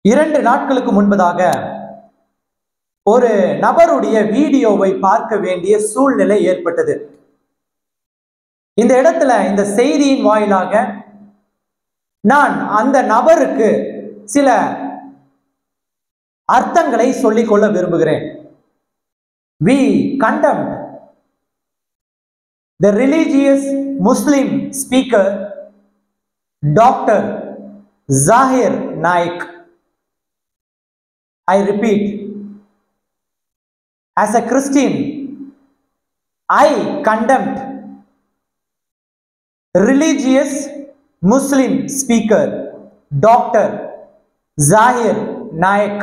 2 நாட்களுக்கு முன்பதாக ஒரு நபருடைய வீடியோவை பார்க்க வேண்டிய சூழ்நிலை ஏற்பட்டது. இந்த இடத்துல இந்த செய்தியின் வாயிலாக நான் அந்த நபருக்கு சில அர்த்தங்களை சொல்லிக்கொள்ள விரும்புகிறேன். We condemned the religious Muslim speaker Dr. Zakir Naik. I repeat, as a Christian, I condemned religious Muslim speaker Dr. Zakir Naik.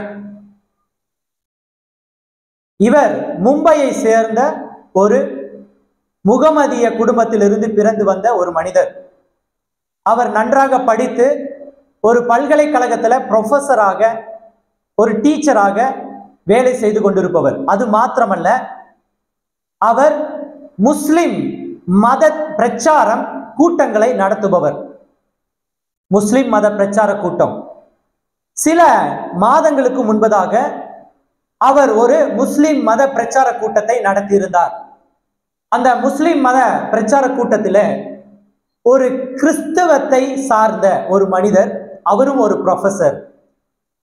இவர் மும்பையை சேர்ந்த ஒரு முகமதிய குடும்பத்திலிருந்து பிறந்து வந்த ஒரு மனிதர். அவர் நன்றாக படித்து ஒரு பல்கலைக்கழகத்தில் ப்ரொஃபஸராக ஒரு டீச்சராக வேலை செய்து கொண்டிருப்பவர். அது மாத்திரமல்ல, அவர் முஸ்லிம் மத பிரச்சாரம் கூட்டங்களை நடத்துபவர். முஸ்லிம் மத பிரச்சார கூட்டம் சில மாதங்களுக்கு முன்பதாக அவர் ஒரு முஸ்லிம் மத பிரச்சார கூட்டத்தை நடத்தியிருந்தார். அந்த முஸ்லிம் மத பிரச்சார கூட்டத்தில் ஒரு கிறிஸ்தவத்தை சார்ந்த ஒரு மனிதர், அவரும் ஒரு ப்ரொஃபஸர்,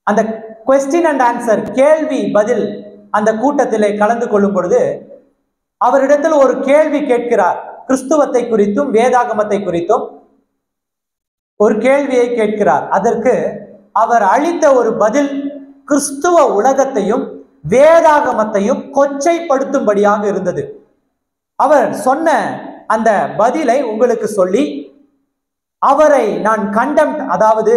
அந்த கொஸ்டின் அண்ட் ஆன்சர் கேள்வி பதில் அந்த கூட்டத்திலே கலந்து கொள்ளும் பொழுது அவரிடத்தில் ஒரு கேள்வி கேட்கிறார். கிறிஸ்துவத்தை குறித்தும் வேதாகமத்தை குறித்தும் ஒரு கேள்வியை கேட்கிறார். அதற்கு அவர் அளித்த ஒரு பதில் கிறிஸ்துவ உலகத்தையும் வேதாகமத்தையும் கொச்சைப்படுத்தும்படியாக இருந்தது. அவர் சொன்ன அந்த பதிலை உங்களுக்கு சொல்லி அவரை நான் கண்டெம்ட், அதாவது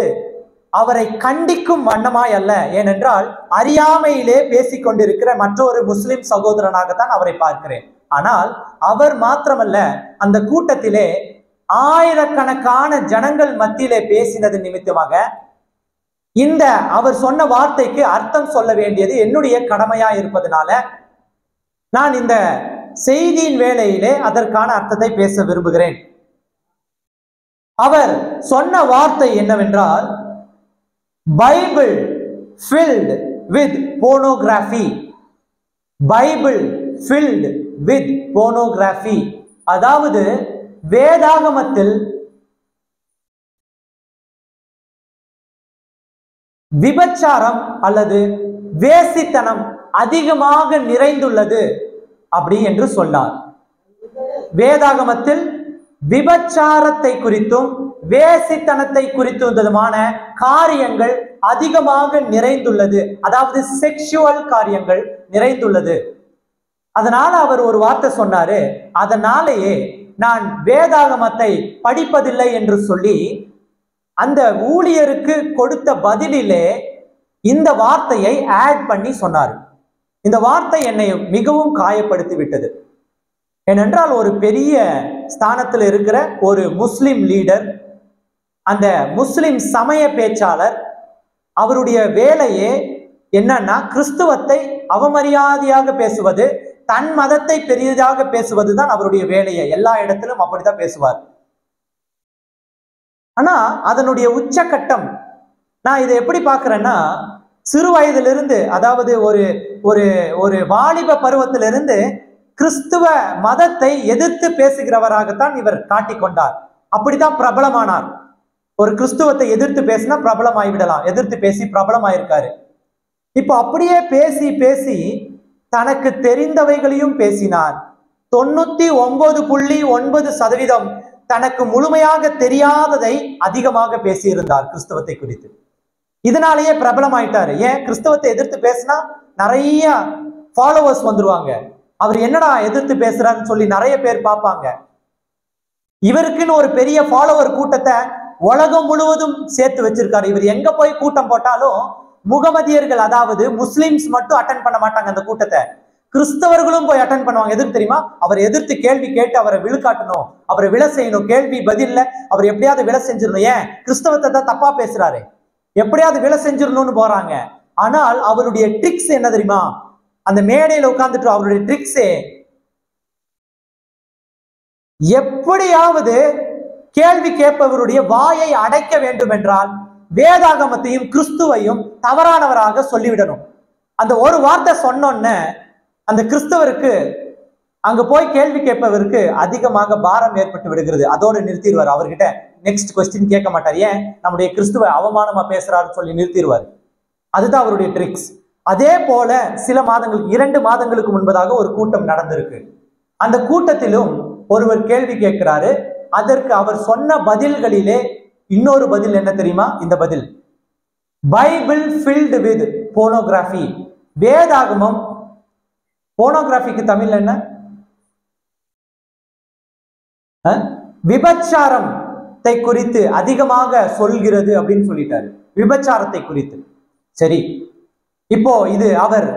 அவரை கண்டிக்கும் வண்ணமாய் அல்ல, ஏனென்றால் அறியாமையிலே பேசிக்கொண்டிருக்கிற மற்றொரு முஸ்லிம் சகோதரனாகத்தான் அவரை பார்க்கிறேன். ஆனால் அவர் மாத்திரமல்ல, அந்த கூட்டத்திலே ஆயிரக்கணக்கான ஜனங்கள் மத்தியிலே பேசினது நிமித்தமாக இந்த அவர் சொன்ன வார்த்தைக்கு அர்த்தம் சொல்ல வேண்டியது என்னுடைய கடமையா இருப்பதனால நான் இந்த செய்தியின் வேளையிலே அதற்கான அர்த்தத்தை பேச விரும்புகிறேன். அவர் சொன்ன வார்த்தை என்னவென்றால், Bible filled with pornography. Bible filled with pornography. அதாவது வேதாகமத்தில் விபச்சாரம் அல்லது வேசித்தனம் அதிகமாக நிறைந்துள்ளது அப்படி என்று சொன்னார். வேதாகமத்தில் விபச்சாரத்தை குறித்தும் வேசித்தனத்தை குறித்துமான காரியங்கள் அதிகமாக நிறைந்துள்ளது, அதாவது செக்ஷுவல் காரியங்கள் நிறைந்துள்ளது. அதனால அவர் ஒரு வார்த்தை சொன்னாரு, அதனாலேயே நான் வேதாகமத்தை படிப்பதில்லை என்று சொல்லி அந்த ஊழியருக்கு கொடுத்த பதிலிலே இந்த வார்த்தையை ஆட் பண்ணி சொன்னார். இந்த வார்த்தை என்னை மிகவும் காயப்படுத்தி விட்டது. ஏனென்றால் ஒரு பெரிய ஸ்தானத்தில் இருக்கிற ஒரு முஸ்லிம் லீடர், அந்த முஸ்லிம் சமய பேச்சாளர், அவருடைய வேலையே என்னன்னா கிறிஸ்துவத்தை அவமரியாதையாக பேசுவது, தன் மதத்தை பெரியதாக பேசுவது தான் அவருடைய வேலையை. எல்லா இடத்திலும் அப்படித்தான் பேசுவார். ஆனா அதனுடைய உச்சகட்டம் நான் இதை எப்படி பார்க்கிறேன்னா, சிறு வயதிலிருந்து, அதாவது ஒரு ஒரு ஒரு வாலிப பருவத்திலிருந்து கிறிஸ்துவ மதத்தை எதிர்த்து பேசுகிறவராகத்தான் இவர் காட்டிக்கொண்டார். அப்படித்தான் பிரபலமானார். ஒரு கிறிஸ்துவத்தை எதிர்த்து பேசினா பிரபலமாகிவிடலாம், எதிர்த்து பேசி பிரபலமாயிருக்காரு. இப்போ அப்படியே பேசி பேசி தனக்கு தெரிந்தவைகளையும் பேசினார். 99.9% தனக்கு முழுமையாக தெரியாததை அதிகமாக பேசியிருந்தார் கிறிஸ்தவத்தை குறித்து. இதனாலேயே பிரபலமாயிட்டாரு. ஏன்? கிறிஸ்தவத்தை எதிர்த்து பேசினா நிறைய ஃபாலோவர்ஸ் வந்துருவாங்க. அவர் என்னடா எதிர்த்து பேசுறாருன்னு சொல்லி நிறைய பேர் பார்ப்பாங்க. இவருக்குன்னு ஒரு பெரிய ஃபாலோவர் கூட்டத்தை உலகம் முழுவதும் சேர்த்து வச்சிருக்காரு. இவர் எங்க போய் கூட்டம் போட்டாலும் முகமதியர்கள், அதாவது முஸ்லிம்ஸ் மட்டும் அட்டன் பண்ண மாட்டாங்க அந்த கூட்டத்தை, கிறிஸ்தவர்களும் போய் அட்டன் பண்ணுவாங்க. எதுக்கு தெரியுமா? அவர் எதிர்த்து கேள்வி கேட்டு அவரை விழுக்காட்டணும், அவரை விழ செய்யணும். கேள்வி பதில்ல அவர் எப்படியாவது விழ செஞ்சிடணும். ஏன்? கிறிஸ்தவத்தை தான் தப்பா பேசுறாரு, எப்படியாவது விழ செஞ்சிடணும்னு போறாங்க. ஆனால் அவருடைய ட்ரிக்ஸ் என்ன தெரியுமா? அந்த மேடையில உட்கார்ந்துட்டு அவருடைய ட்ரிக்ஸே எப்படியாவது கேள்வி கேட்பவருடைய வாயை அடைக்க வேண்டும் என்றால் வேதாகமத்தையும் கிறிஸ்துவையும் தவறானவராக சொல்லிவிடணும். அந்த ஒரு வார்த்தை சொன்னோன்னு அந்த கிறிஸ்தவருக்கு அங்க போய் கேள்வி கேட்பவருக்கு அதிகமாக பாரம் ஏற்பட்டு விடுகிறது. அதோடு நிறுத்திடுவார். அவர்கிட்ட நெக்ஸ்ட் கொஸ்டின் கேட்க மாட்டார். ஏன்? நம்முடைய கிறிஸ்துவ அவமானமா பேசுறாருன்னு சொல்லி நிறுத்திடுவார். அதுதான் அவருடைய ட்ரிக்ஸ். அதே போல சில மாதங்களுக்கு 2 மாதங்களுக்கு முன்பதாக ஒரு கூட்டம் நடந்திருக்கு. அந்த கூட்டத்திலும் ஒருவர் கேள்வி கேட்கிறாரு. அதற்கு அவர் சொன்ன பதில்களிலே இன்னொரு பதில் என்ன தெரியுமா? இந்த பதில், பைபிள் ஃபில்டு வித் போனோகிராஃபி. வேதாகமம் போனோகிராஃபிக்கு தமிழ்ல என்ன? விபச்சாரத்தை குறித்து அதிகமாக சொல்கிறது அப்படின்னு சொல்லிட்டாரு. விபச்சாரத்தை குறித்து. சரி, இப்போ இது அவர்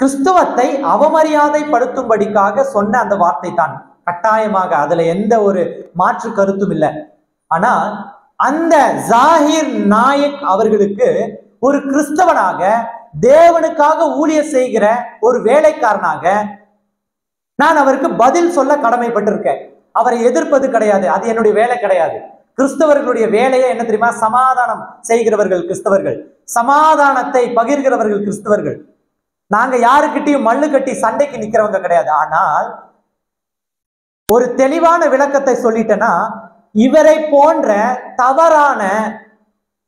கிறிஸ்துவத்தை அவமரியாதைப்படுத்தும்படிக்காக சொன்ன அந்த வார்த்தை தான். கட்டாயமாக அதுல எந்த ஒரு மாற்று கருத்தும் இல்லை. ஆனா அந்த ஜாகிர் நாயக் அவர்களுக்கு ஒரு கிறிஸ்தவனாக, தேவனுக்காக ஊழிய செய்கிற ஒரு வேலைக்காரனாக நான் அவருக்கு பதில் சொல்ல கடமைப்பட்டிருக்கேன். அவரை எதிர்ப்பது கிடையாது. அது என்னுடைய வேலை கிடையாது. கிறிஸ்தவர்களுடைய வேலையே என்ன தெரியுமா? சமாதானம் செய்கிறவர்கள் கிறிஸ்தவர்கள், சமாதானத்தை பகிர்கிறவர்கள் கிறிஸ்தவர்கள். நாங்க யாருக்கிட்டையும் மல்லு கட்டி சண்டைக்கு நிக்கிறவங்க கிடையாது. ஆனால் ஒரு தெளிவான விளக்கத்தை சொல்லிட்டேன்னா, இவரை போன்ற தவறான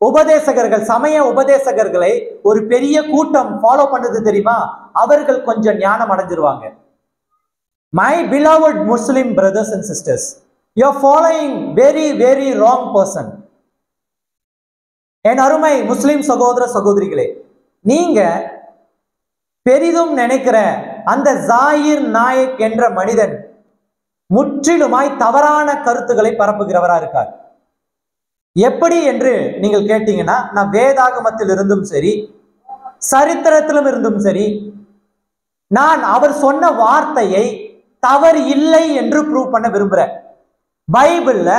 உபதேசகர்கள், சமய உபதேசகர்களை ஒரு பெரிய கூட்டம் ஃபாலோ பண்ணுது தெரியுமா? அவர்கள் கொஞ்சம் ஞானம் அடைஞ்சிருவாங்க. My beloved Muslim brothers and sisters, you are following very wrong person. என் அருமை முஸ்லிம் சகோதர சகோதரிகளே, நீங்க பெரிதும் நினைக்கிற அந்த ஜாகிர் நாயக் என்ற மனிதன் முற்றிலுமாய் தவறான கருத்துக்களை பரப்புகிறவரா இருக்கார். எப்படி என்று நீங்கள் கேட்டீங்கன்னா, நான் வேதாகமத்தில் இருந்தும் சரி, சரித்திரத்திலும் இருந்தும் சரி, நான் அவர் சொன்ன வார்த்தையை தவறு இல்லை என்று ப்ரூவ் பண்ண விரும்புறேன். பைபிள்ல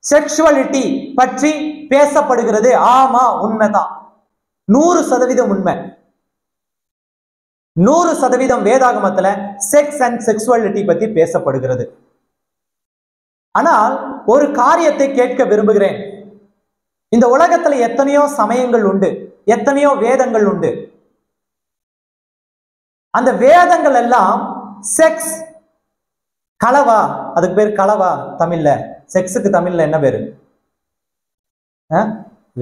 செக்ஷுவாலிட்டி பற்றி பேசப்படுகிறது. ஆமா, உண்மைதான். 100% உண்மை. 100% வேதாகமத்துல செக்ஸ் அண்ட் செக்ஷுவாலிட்டி பத்தி பேசப்படுகிறது. ஆனால் ஒரு காரியத்தை கேட்க விரும்புகிறேன். இந்த உலகத்துல எத்தனையோ சமயங்கள் உண்டு, எத்தனையோ வேதங்கள் உண்டு. அந்த வேதங்கள் எல்லாம் செக்ஸ், களவா, அதுக்கு பேர் களவா தமிழ்ல. செக்ஸுக்கு தமிழ்ல என்ன பேரு?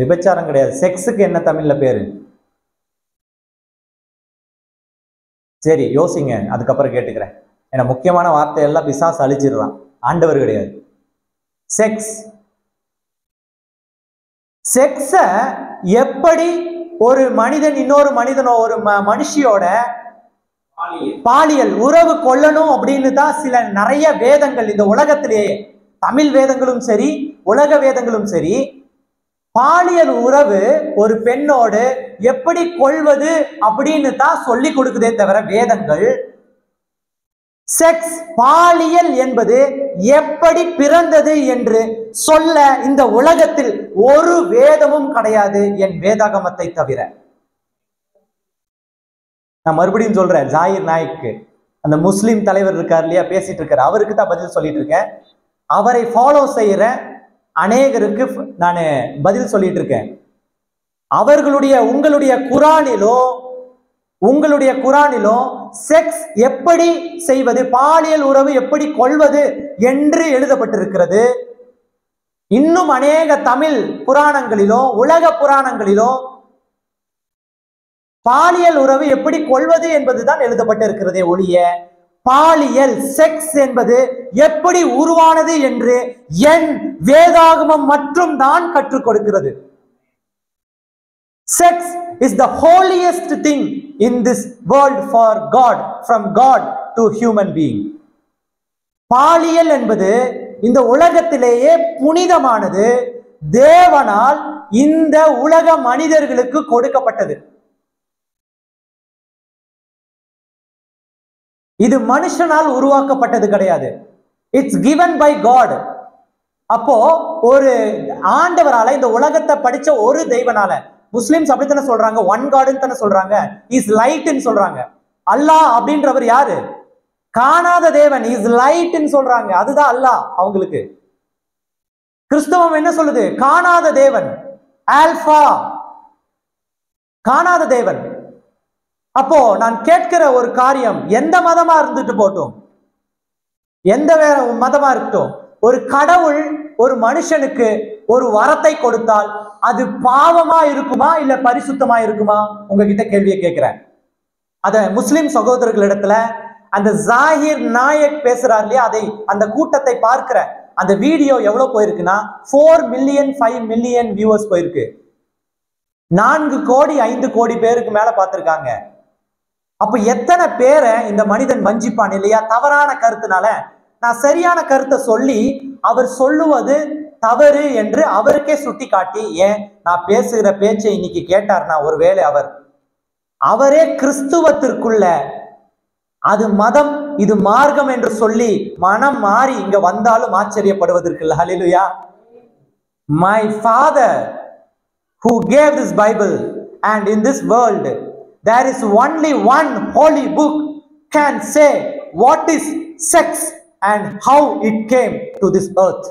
விபச்சாரம் கிடையாது. செக்ஸுக்கு என்ன தமிழ்ல பேரு? சரி, யோசிங்க, அதுக்கப்புறம் கேட்டுக்கிறேன். ஏன்னா முக்கியமான வார்த்தையெல்லாம் பிசாசு அழிச்சிடுறான், ஆண்டவர் கிடையாது. செக்ஸ். செக்ஸ எப்படி ஒரு மனிதன் இன்னொரு மனிதனோ ஒரு மனுஷியோட பாலியல் உறவு கொள்ளணும் அப்படின்னு தான் சில நிறைய வேதங்கள் இந்த உலகத்திலேயே, தமிழ் வேதங்களும் சரி உலக வேதங்களும் சரி, பாலியல் உறவு ஒரு பெண்ணோடு எப்படி கொள்வது அப்படின்னு தான் சொல்லி கொடுக்குதே தவிர வேதங்கள் செக்ஸ், பாலியல் என்பது எப்படி பிறந்தது என்று சொல்ல இந்த உலகத்தில் ஒரு வேதமும் கிடையாது, என் வேதாகமத்தை தவிர. நான் மறுபடியும் சொல்றேன், ஜாகிர் நாயக்கு அந்த முஸ்லிம் தலைவர் இருக்கார் இல்லையா, பேசிட்டு இருக்காரு, அவருக்கு தான் பதில் சொல்லிட்டு இருக்கேன். அவரை ஃபாலோ செய்யற அநேகருக்கு நான் பதில் சொல்லிட்டு இருக்கேன். அவர்களுடைய உங்களுடைய குரானிலோ செக்ஸ் எப்படி செய்வது, பாலியல் உறவு எப்படி கொள்வது என்று எழுதப்பட்டிருக்கிறது. இன்னும் அநேக தமிழ் புராணங்களிலோ உலக புராணங்களிலோ பாலியல் உறவு எப்படி கொள்வது என்பதுதான் எழுதப்பட்டிருக்கிறதே ஒழிய பாலியல் செக்ஸ் என்பது எப்படி உருவானது என்று என் வேதாகமம் மற்றும் தான் கற்றுக் கொடுக்கிறது. Sex is the holiest thing in this world for God, from God to human being. பாலியல் என்பது இந்த உலகத்திலேயே புனிதமானது, தேவனால் இந்த உலக மனிதர்களுக்கு கொடுக்கப்பட்டது. இது மனுஷனால் உருவாக்கப்பட்டது கிடையாது. It's given by God. அப்போ ஒரு ஆண்டவரால இந்த உலகத்தை படிச்ச ஒரு தெய்வனால, முஸ்லிம்ஸ் அப்படித்தானே சொல்றாங்க, ஒன் காட்னு தானே சொல்றாங்க, இஸ் லைட்னு சொல்றாங்க. அல்லாஹ் அப்படின்றவர் யாரு? காணாத தேவன், இஸ் லைட்னு சொல்றாங்க. அதுதான் அல்லாஹ் அவங்களுக்கு. கிறிஸ்தவம் என்ன சொல்லுது? காணாத தேவன், ஆல்பா, காணாத தேவன். அப்போ நான் கேட்கிற ஒரு காரியம், எந்த மதமா இருந்துட்டு போட்டும், எந்த வேற மதமா இருக்கட்டும், ஒரு கடவுள் ஒரு மனுஷனுக்கு ஒரு வரத்தை கொடுத்தால் அது பாவமா இருக்குமா இல்ல பரிசுத்தமா இருக்குமா? உங்ககிட்ட கேள்வியை கேட்கிறேன். அத முஸ்லிம் சகோதரர்களிடத்துல அந்த ஜாகிர் நாயக் பேசுறார் இல்லையா, அதை அந்த கூட்டத்தை பார்க்கிற அந்த வீடியோ எவ்வளவு போயிருக்குன்னா 4 மில்லியன் 5 மில்லியன் வியூவர்ஸ் போயிருக்கு. 4 கோடி 5 கோடி பேருக்கு மேல பார்த்திருக்காங்க. அப்ப எத்தனை பேரை இந்த மனிதன் வஞ்சிப்பான் இல்லையா? தவறான கருத்துனால நான் சரியான கருத்தை சொல்லி அவர் சொல்லுவது தவறு என்று அவருக்கே சுட்டி காட்டி, ஏன் நான் பேசுகிற பேச்சை இன்னைக்கு கேட்டார்னா ஒருவேளை அவரே கிறிஸ்துவத்திற்குள்ள அது மதம் இது மார்க்கம் என்று சொல்லி மனம் மாறி இங்க வந்தாலும் ஆச்சரியப்படுவதற்கு இல்லை. ஹல்லேலூயா. My father who gave this Bible, and in this world there is only one holy book can say what is sex and how it came to this earth.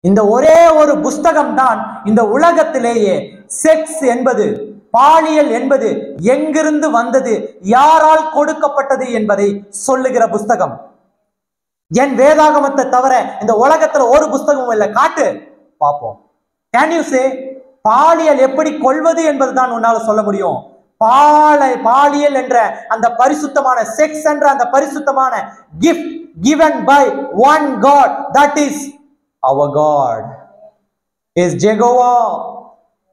இந்த ஒரே ஒரு புஸ்தகம் தான் இந்த உலகத்திலேயே செக்ஸ் என்பது, பாலியல் என்பது எங்கிருந்து வந்தது, யாரால் கொடுக்கப்பட்டது என்பதை சொல்லுகிற புஸ்தகம். என் வேதாகமத்தை தவிர இந்த உலகத்துல ஒரு புஸ்தகமும் இல்லை, காட்டு பார்ப்போம். கேன் யூ சே பாலியல் எப்படி கொள்வது என்பதுதான் உன்னால சொல்ல முடியும். பாலியல் என்ற அந்த பரிசுத்தமான செக்ஸ் என்ற அந்த பரிசுத்தமான gift given by one God, that is our God is Jehovah.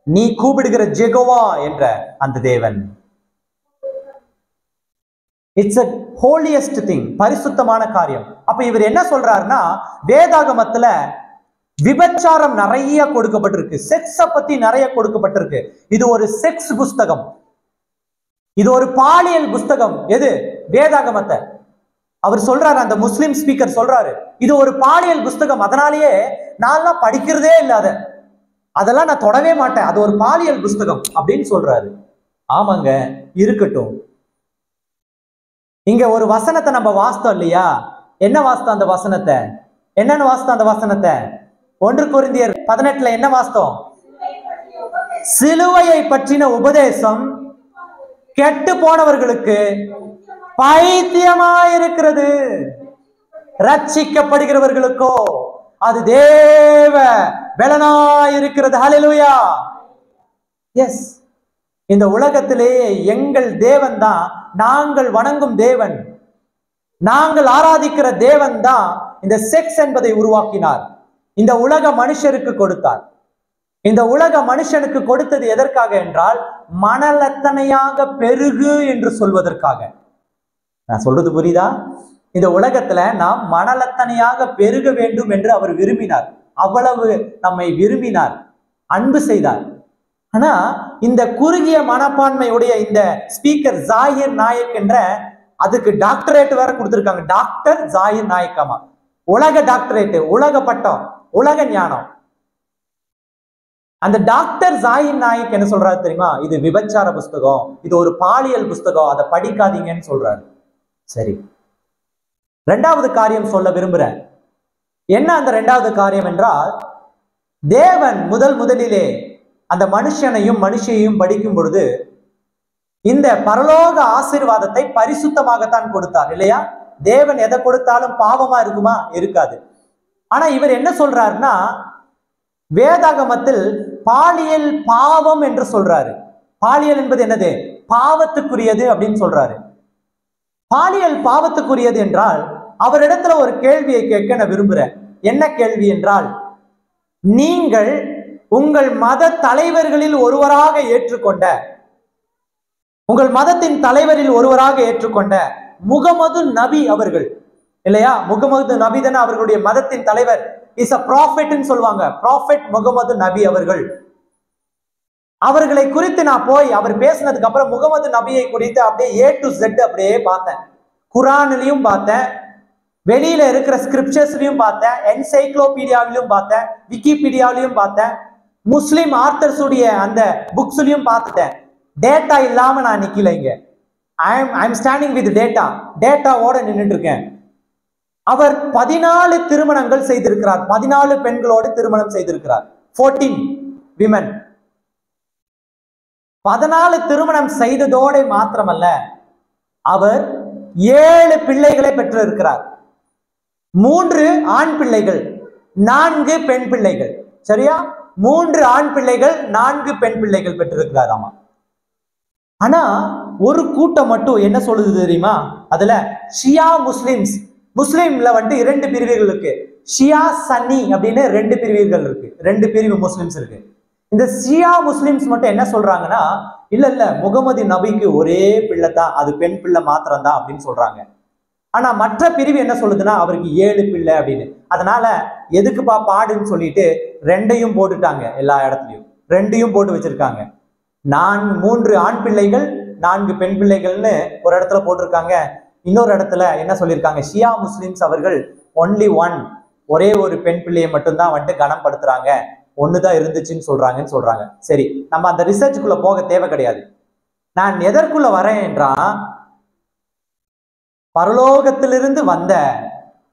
நீ கூப்பிடுகிற ஜெகோவா என்ற அந்த தேவன். இட்ஸ் a holiest thing, பரிசுத்தமான காரியம். அப்ப இவர் என்ன சொல்றாருன்னா, வேதாகமத்துல விபச்சாரம் நிறைய கொடுக்கப்பட்டிருக்கு, செக்ஸ பத்தி நிறைய கொடுக்கப்பட்டிருக்கு. இது ஒரு செக்ஸ் புஸ்தகம், இது ஒரு பாலியல் புஸ்தகம். எது? வேதாகமத்தை. அவர் சொல்றாரு, அந்த முஸ்லிம் ஸ்பீக்கர் சொல்றாரு, இது ஒரு பாலியல் புஸ்தகம், அதனாலேயே நான் படிக்கிறதே இல்லாத, அதெல்லாம் நான் தொடவே மாட்டேன், அது ஒரு பாலியல் புஸ்தகம் அப்படின்னு சொல்றாரு. ஆமாங்க, இருக்கட்டும். இங்க ஒரு வசனத்தை நம்ம வாசித்தோம் இல்லையா? என்ன வாசித்தோம் அந்த வசனத்தை? என்னன்னு வாசித்தோம் அந்த வசனத்தை? 1 கொரிந்தியர் 18 என்ன வாசித்தோம்? சிலுவையை பற்றின உபதேசம் கெட்டு போனவர்களுக்கு பைத்தியமாயிருக்கிறது, ரட்சிக்கப்படுகிறவர்களுக்கோ அது தேவ பலனாயிருக்கிறது. ஹல்லேலூயா. எஸ், இந்த உலகத்திலேயே எங்கள் தேவன் தான், நாங்கள் வணங்கும் தேவன், நாங்கள் ஆராதிக்கிற தேவன் தான் இந்த செக்ஸ் என்பதை உருவாக்கினார், இந்த உலக மனுஷருக்கு கொடுத்தார். இந்த உலக மனுஷனுக்கு கொடுத்தது எதற்காக என்றால், மனலத்தனையாக பெருகு என்று சொல்வதற்காக. நான் சொல்றது புரியுதா? இந்த உலகத்துல நாம் மனலத்தனையாக பெருக வேண்டும் என்று அவர் விரும்பினார். அவ்வளவு நம்மை விரும்பினார், அன்பு செய்தார். ஆனா இந்த குறுகிய மனப்பான்மையுடைய இந்த ஸ்பீக்கர் ஜாகிர் நாயக் என்ற, அதுக்கு டாக்டரேட் வேற கொடுத்திருக்காங்க, டாக்டர் ஜாகிர் நாயக்கமா, உலக டாக்டரேட், உலக பட்டம், உலக ஞானம். அந்த டாக்டர் ஜாகிர் நாயக் என்ன சொல்றாரு தெரியுமா? இது விபச்சார புஸ்தகம், இது ஒரு பாலியல் புஸ்தகம், அதை படிக்காதீங்கன்னு சொல்றாரு. சரி, இரண்டாவது காரியம் சொல்ல விரும்புறேன். என்ன அந்த இரண்டாவது காரியம் என்றால், தேவன் முதலிலே அந்த மனுஷனையும் மனுஷையும் படிக்கும் பொழுது இந்த பரலோக ஆசீர்வாதத்தை பரிசுத்தமாகத்தான் கொடுத்தார் இல்லையா? தேவன் எதை கொடுத்தாலும் பாவமா இருக்குமா? இருக்காது. ஆனா இவர் என்ன சொல்றாருன்னா, வேதாகமத்தில் பாலியல் பாவம் என்று சொல்றாரு. பாலியல் என்பது என்னது? பாவத்துக்குரியது அப்படின்னு சொல்றாரு. பாலியல் பாவத்துக்குரியது என்றால் அவரிடத்துல ஒரு கேள்வியை கேட்க நான் விரும்புறேன். என்ன கேள்வி என்றால், நீங்கள் உங்கள் மத தலைவர்களில் ஒருவராக ஏற்றுக்கொண்ட, உங்கள் மதத்தின் தலைவரில் ஒருவராக ஏற்றுக்கொண்ட முகமது நபி அவர்கள் இல்லையா? முகமது நபி தானே அவர்களுடைய மதத்தின் தலைவர். இஸ் அ ப்ராஃபெட்னு சொல்லுவாங்க. ப்ராஃபெட் முகமது நபி அவர்கள். அவர்களை குறித்து நான் போய் அவர் பேசினதுக்கு அப்புறம் முகமது நபியை குறித்து அப்படியே A to Z அப்படியே பார்த்தேன். குரான்லயும் பார்த்தேன், வெளியில இருக்கிற ஸ்கிரிப்சர்ஸ்லயும் பார்த்தேன், என்சைக்ளோபீடியாவிலும் பார்த்தேன், விக்கிபீடியாவிலையும் பார்த்தேன், முஸ்லிம் ஆர்த்தர்ஸுடைய அந்த புக்ஸ்லயும் பார்த்துட்டேன். டேட்டா இல்லாம நான் நிக்கல. இங்க ஐ எம் ஸ்டாண்டிங் வித் டேட்டாவோட நின்றுட்டு இருக்கேன். அவர் 14 திருமணங்கள் செய்திருக்கிறார். 14 பெண்களோடு திருமணம் செய்திருக்கிறார். 14 விமன். 14 திருமணம் செய்ததோடு மாத்திரமல்ல, அவர் 7 பிள்ளைகளை பெற்றிருக்கிறார். 3 ஆண் பிள்ளைகள், 4 பெண் பிள்ளைகள். சரியா? 3 ஆண் பிள்ளைகள், 4 பெண் பிள்ளைகள் பெற்றிருக்கிறார். ஆமா. ஆனா ஒரு கூட்டம் மட்டும் என்ன சொல்லுது தெரியுமா? அதுல ஷியா முஸ்லிம்ஸ், முஸ்லிம்ல வந்து 2 பிரிவுகள் இருக்கு. ஷியா சன்னி அப்படின்னு 2 பிரிவுகள் இருக்கு. 2 பிரிவு முஸ்லிம்ஸ் இருக்கு. இந்த ஷியா முஸ்லிம்ஸ் மட்டும் என்ன சொல்றாங்கன்னா, இல்ல முகமது நபிக்கு ஒரே பிள்ளை தான், அது பெண் பிள்ளை மாத்திரம் தான் அப்படின்னு சொல்றாங்க. ஆனா மற்ற பிரிவு என்ன சொல்லுதுன்னா, அவருக்கு 7 பிள்ளை அப்படின்னு. அதனால எதுக்குப்பா பாடுன்னு சொல்லிட்டு 2ஐயும் போட்டுட்டாங்க. எல்லா இடத்துலயும் 2ஐயும் போட்டு வச்சிருக்காங்க. 3 ஆண் பிள்ளைகள் 4 பெண் பிள்ளைகள்னு ஒரு இடத்துல போட்டிருக்காங்க. இன்னொரு இடத்துல என்ன சொல்லியிருக்காங்க, ஷியா முஸ்லிம்ஸ் அவர்கள் ஒன்லி ஒன், ஒரே ஒரு பெண் பிள்ளையை மட்டும்தான் வந்துட்டு கனப்படுத்துறாங்க, ஒண்ணுதான் இருந்துச்சுன்னு சொல்றாங்க. சரி, நம்ம அந்த ரிசர்ச்சுக்குள்ள போக தேவை கிடையாது. நான் எதற்குள்ள வரேன் என்றா, பரலோகத்திலிருந்து வந்த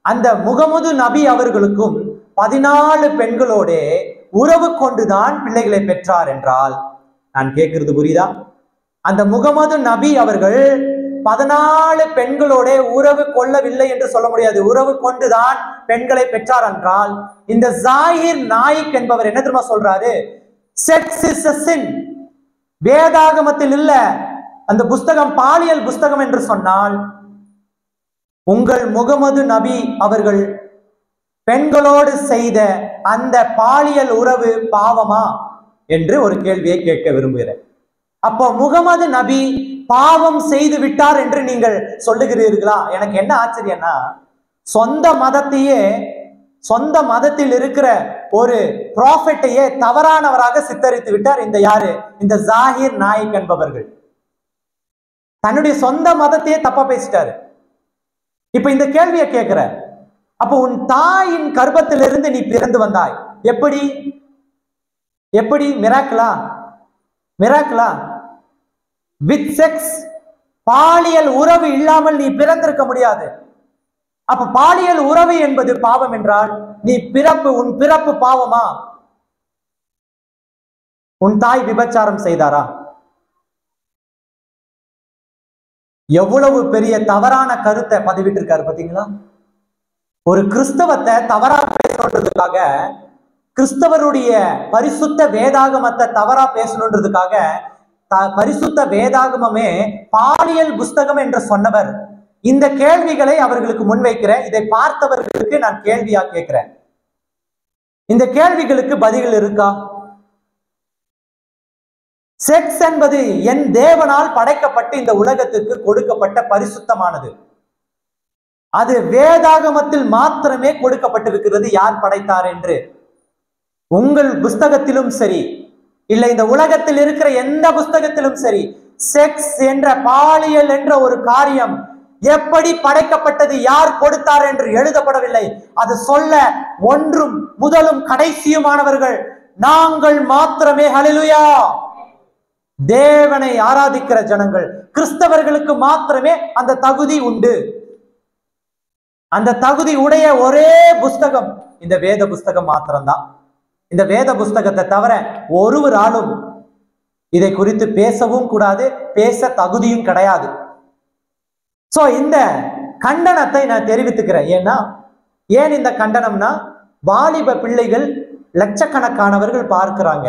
அந்த முகமது நபி அவர்களுக்கும் 14 பெண்களோட உறவு கொண்டுதான் பிள்ளைகளை பெற்றார் என்றால், நான் கேட்கிறது புரியுதா? அந்த முகமது நபி அவர்கள் 14 பெண்களோட உறவு கொள்ளவில்லை என்று சொல்ல முடியாது. உறவு கொண்டுதான் பெண்களை பெற்றார் என்றால், இந்த ஜாகிர் நாயிக் என்பவர் என்ன தெரியுமா சொல்றாரு? Sex is a sin. வேதாகமத்தில் இல்ல, அந்த புஸ்தகம் பாலியல் புஸ்தகம் என்று சொன்னால், உங்கள் முகமது நபி அவர்கள் பெண்களோடு செய்த அந்த பாலியல் உறவு பாவமா என்று ஒரு கேள்வியை கேட்க விரும்புகிறேன். அப்போ முகமது நபி பாவம் செய்து விட்டார் என்று நீங்கள் சொல்லுகிறீர்களா? எனக்கு என்ன ஆச்சரியம்னா, சொந்த மதத்தில் இருக்கிற ஒரு ப்ராஃபெட்டையே தவறானவராக சித்தரித்து விட்டார் இந்த யாரு? இந்த ஜாகிர் நாயிக் என்பவர்கள். தன்னுடைய சொந்த மதத்தையே தப்பா பேசிட்டாரு. இப்ப இந்த கேள்வியை கேட்கிற, அப்போ உன் தாயின் கர்ப்பத்திலிருந்து நீ பிறந்து வந்தாய், எப்படி மிராக்கிளா? வித் செக்ஸ், பாலியல் உறவு இல்லாமல் நீ பிறந்திருக்க முடியாது. அப்ப பாலியல் உறவு என்பது பாவம் என்றால், உன் பிறப்பு பாவமா? உன் தாய் விபச்சாரம் செய்தாரா? எவ்வளவு பெரிய தவறான கருத்தை பதிவிட்டு இருக்காரு பாத்தீங்களா? ஒரு கிறிஸ்தவத்தை தவறா பேசணுன்றதுக்காக, கிறிஸ்தவருடைய பரிசுத்த வேதாகமத்தை தவறா பேசணுன்றதுக்காக, பரிசுத்த வேதாகமமே பாலியல் புஸ்தகம் என்று சொன்னவர். இந்த கேள்விகளை அவர்களுக்கு முன்வைக்கிறேன். இதை பார்த்தவர்களுக்கு நான் கேள்வியா கேட்கிறேன், இந்த கேள்விகளுக்கு பதில் இருக்கா? செக்ஸ் என்பது என் தேவனால் படைக்கப்பட்டு இந்த உலகத்திற்கு கொடுக்கப்பட்ட பரிசுத்தமானது. அது வேதாகமத்தில் மாத்திரமே கொடுக்கப்பட்டிருக்கிறது. யார் படைத்தார் என்று உங்கள் புஸ்தகத்திலும் சரி, இல்லை இந்த உலகத்தில் இருக்கிற எந்த புஸ்தகத்திலும் சரி, செக்ஸ் என்ற பாலியல் என்ற ஒரு காரியம் எப்படி படைக்கப்பட்டது, யார் கொடுத்தார் என்று எழுதப்படவில்லை. அது சொல்ல ஒன்றும் முதலும் கடைசியுமானவர்கள் நாங்கள் மாத்திரமே. ஹல்லேலூயா! தேவனை ஆராதிக்கிற ஜனங்கள், கிறிஸ்தவர்களுக்கு மாத்திரமே அந்த தகுதி உண்டு. அந்த தகுதி உடைய ஒரே புஸ்தகம் இந்த வேத புஸ்தகம் மாத்திரம்தான். இந்த வேத புஸ்தகத்தை தவிர ஒருவராலும் இதை குறித்து பேசவும் கூடாது, பேச தகுதியும் கிடையாது. சோ இந்த கண்டனத்தை நான் தெரிவித்துக்கிறேன். ஏன் இந்த கண்டனம்னா, வாலிப பிள்ளைகள் லட்சக்கணக்கானவர்கள் பார்க்கிறாங்க.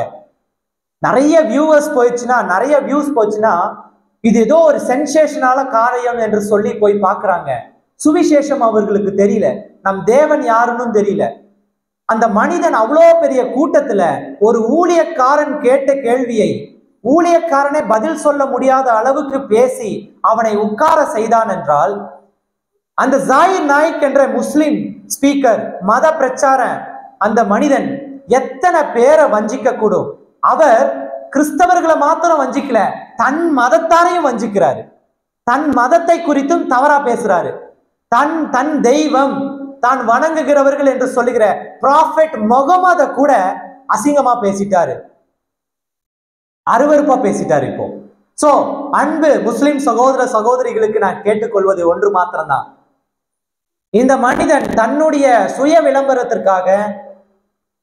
நிறைய வியூவர்ஸ் போயிடுச்சுன்னா, நிறைய வியூஸ் போச்சுன்னா, இது ஏதோ ஒரு சென்சேஷனால காரியம் என்று சொல்லி போய் பார்க்கிறாங்க. சுவிசேஷம் அவர்களுக்கு தெரியல, நம் தேவன் யாருன்னு தெரியல. அந்த மனிதன் அவ்வளோ பெரிய கூட்டத்துல ஒரு ஊழியக்காரன் கேட்ட கேள்வியை ஊழியக்காரனை பதில் சொல்ல முடியாத அளவுக்கு பேசி அவனை உட்கார செய்தான் என்றால், அந்த ஜாகிர் நாயிக் என்ற முஸ்லிம் ஸ்பீக்கர், மத பிரச்சார அந்த மனிதன் எத்தனை பேரை வஞ்சிக்க கூடும்? அவர் கிறிஸ்தவர்களை மாத்திரம் வஞ்சிக்கல, தன் மதத்தாரையும் வஞ்சிக்கிறாரு. தன் மதத்தை குறித்தும் தவறா பேசுறாரு. தன் தெய்வம், தான் வணங்குகிறவர்கள் என்று சொல்லுகிற ப்ராஃபெட் முகமத கூட அசிங்கமா பேசிட்டாரு, அருவருப்பா பேசிட்டாரு. இப்போ சோ அன்பு முஸ்லிம் சகோதர சகோதரிகளுக்கு நான் கேட்டுக்கொள்வது ஒன்று மாத்திரம்தான், இந்த மனிதன் தன்னுடைய சுய விளம்பரத்திற்காக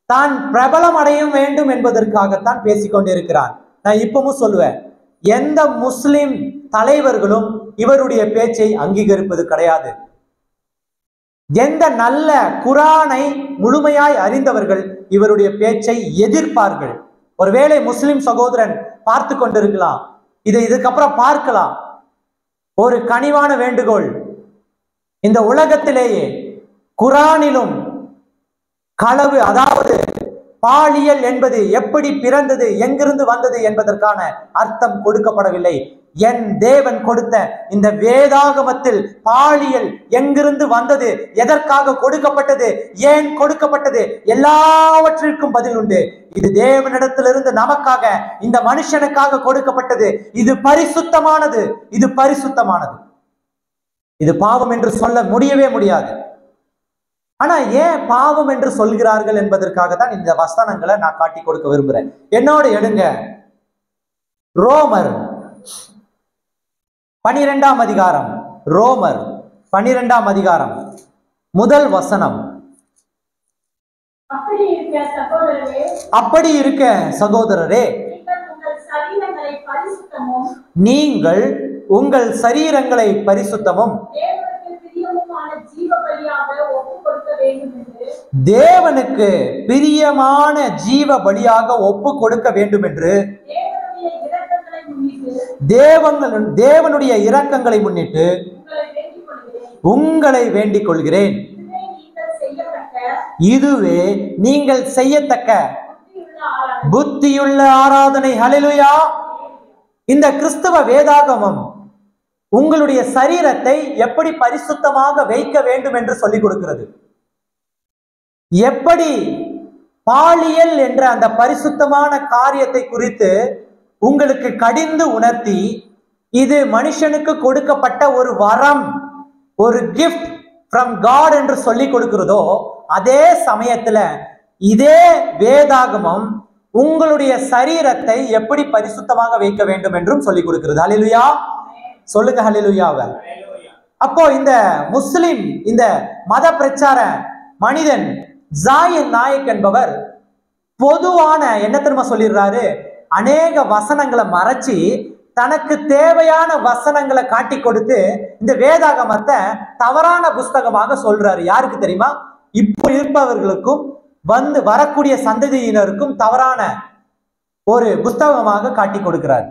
தான் பிரபலம் அடைய வேண்டும் என்பதற்காகத்தான் பேசிக்கொண்டிருக்கிறான். நான் இப்பவும் சொல்லுவேன், எந்த முஸ்லிம் தலைவர்களும் இவருடைய பேச்சை அங்கீகரிப்பது கிடையாது. எந்த நல்ல குரானை முழுமையாய் அறிந்தவர்கள் இவருடைய பேச்சை எதிர்ப்பார்கள். ஒருவேளை முஸ்லிம் சகோதரன் பார்த்து கொண்டிருக்கலாம், இதுக்கப்புறம் பார்க்கலாம். ஒரு கனிவான வேண்டுகோள், இந்த உலகத்திலேயே குரானிலும் களவு, அதாவது பாலியல் என்பது எப்படி பிறந்தது, எங்கிருந்து வந்தது என்பதற்கான அர்த்தம் கொடுக்கப்படவில்லை. என் தேவன் கொடுத்த இந்த வேதாகமத்தில் பாலியல் எங்கிருந்து வந்தது, எதற்காக கொடுக்கப்பட்டது, ஏன் கொடுக்கப்பட்டது, எல்லாவற்றிற்கும் பதில் உண்டு. இது தேவனிடத்திலிருந்து நமக்காக, இந்த மனுஷனுக்காக கொடுக்கப்பட்டது. இது பரிசுத்தமானது, இது பரிசுத்தமானது. இது பாவம் என்று சொல்ல முடியவே முடியாது. ஆனா ஏன் பாவம் என்று சொல்கிறார்கள் என்பதற்காக தான் இந்த வசனங்களை நான் காட்டி கொடுக்க விரும்புறேன். என்னோட எடுங்க, ரோமர் 12ஆம் அதிகாரம், ரோமர் 12ஆம் அதிகாரம் முதல் வசனம். அப்படி இருக்க சகோதரரே, நீங்கள் உங்கள் சரீரங்களை பரிசுத்தமும் தேவனுக்கு பிரியமான ஜீவ பலியாக ஒப்பு கொடுக்க வேண்டும் என்று தேவனுடைய இரக்கங்களை முன்னிட்டு உங்களை வேண்டிக் கொள்கிறேன். இதுவே நீங்கள் செய்யத்தக்க புத்தியுள்ள ஆராதனை. ஹல்லேலூயா. இந்த கிறிஸ்தவ வேதாகமம் உங்களுடைய சரீரத்தை எப்படி பரிசுத்தமாக வைக்க வேண்டும் என்று சொல்லிக் கொடுக்கிறது. எப்படி பாலியல் என்ற அந்த பரிசுத்தமான காரியத்தை குறித்து உங்களுக்கு கடிந்து உணர்த்தி, இது மனுஷனுக்கு கொடுக்கப்பட்ட ஒரு வரம், ஒரு கிஃப்ட் ஃப்ரம் காட் என்று சொல்லிக் கொடுக்கிறதோ, அதே சமயத்துல இதே வேதாகமம் உங்களுடைய சரீரத்தை எப்படி பரிசுத்தமாக வைக்க வேண்டும் என்றும் சொல்லிக் கொடுக்கிறது. ஹல்லேலூயா. சொல்லுங்க ஹல்லேலூயாவை. அப்போ இந்த முஸ்லிம், இந்த மத பிரச்சார மனிதன் ஜாயிர் நாயக் என்பவர் பொதுவான என்ன தெரியுமா சொல்லிடுறாரு, அநேக வசனங்களை மறைச்சி தனக்கு தேவையான வசனங்களை காட்டி கொடுத்து இந்த வேதாகமத்தை தவறான புஸ்தகமாக சொல்றாரு. யாருக்கு தெரியுமா? இப்போ இருப்பவர்களுக்கும் வரக்கூடிய சந்ததியினருக்கும் தவறான ஒரு புஸ்தகமாக காட்டி கொடுக்கிறார்.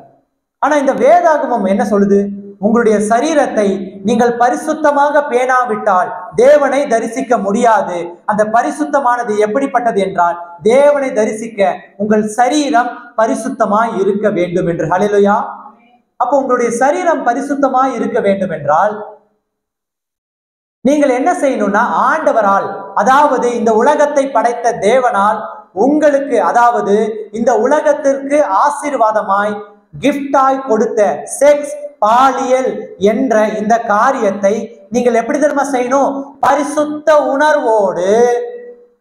ஆனா இந்த வேதாகமம் என்ன சொல்லுது? உங்களுடைய சரீரத்தை நீங்கள் பரிசுத்தமாக பேணாவிட்டால் தேவனை தரிசிக்க முடியாது. அந்த பரிசுத்தமானது எப்படிப்பட்டது என்றால், தேவனை தரிசிக்க உங்கள் சரீரம் பரிசுத்தமாய் இருக்க வேண்டும் என்று. ஹல்லேலூயா. அப்போ உங்களுடைய சரீரம் பரிசுத்தமாய் இருக்க வேண்டும் என்றால் நீங்கள் என்ன செய்யணும்னா, ஆண்டவரால், அதாவது இந்த உலகத்தை படைத்த தேவனால் உங்களுக்கு, அதாவது இந்த உலகத்திற்கு ஆசீர்வாதமாய் கிஃப்டாய் கொடுத்த செக்ஸ், பாலியல் என்ற இந்த காரியத்தை நீங்கள் எப்படி தெரியுமா செய்யணும்? பரிசுத்த உணர்வோடு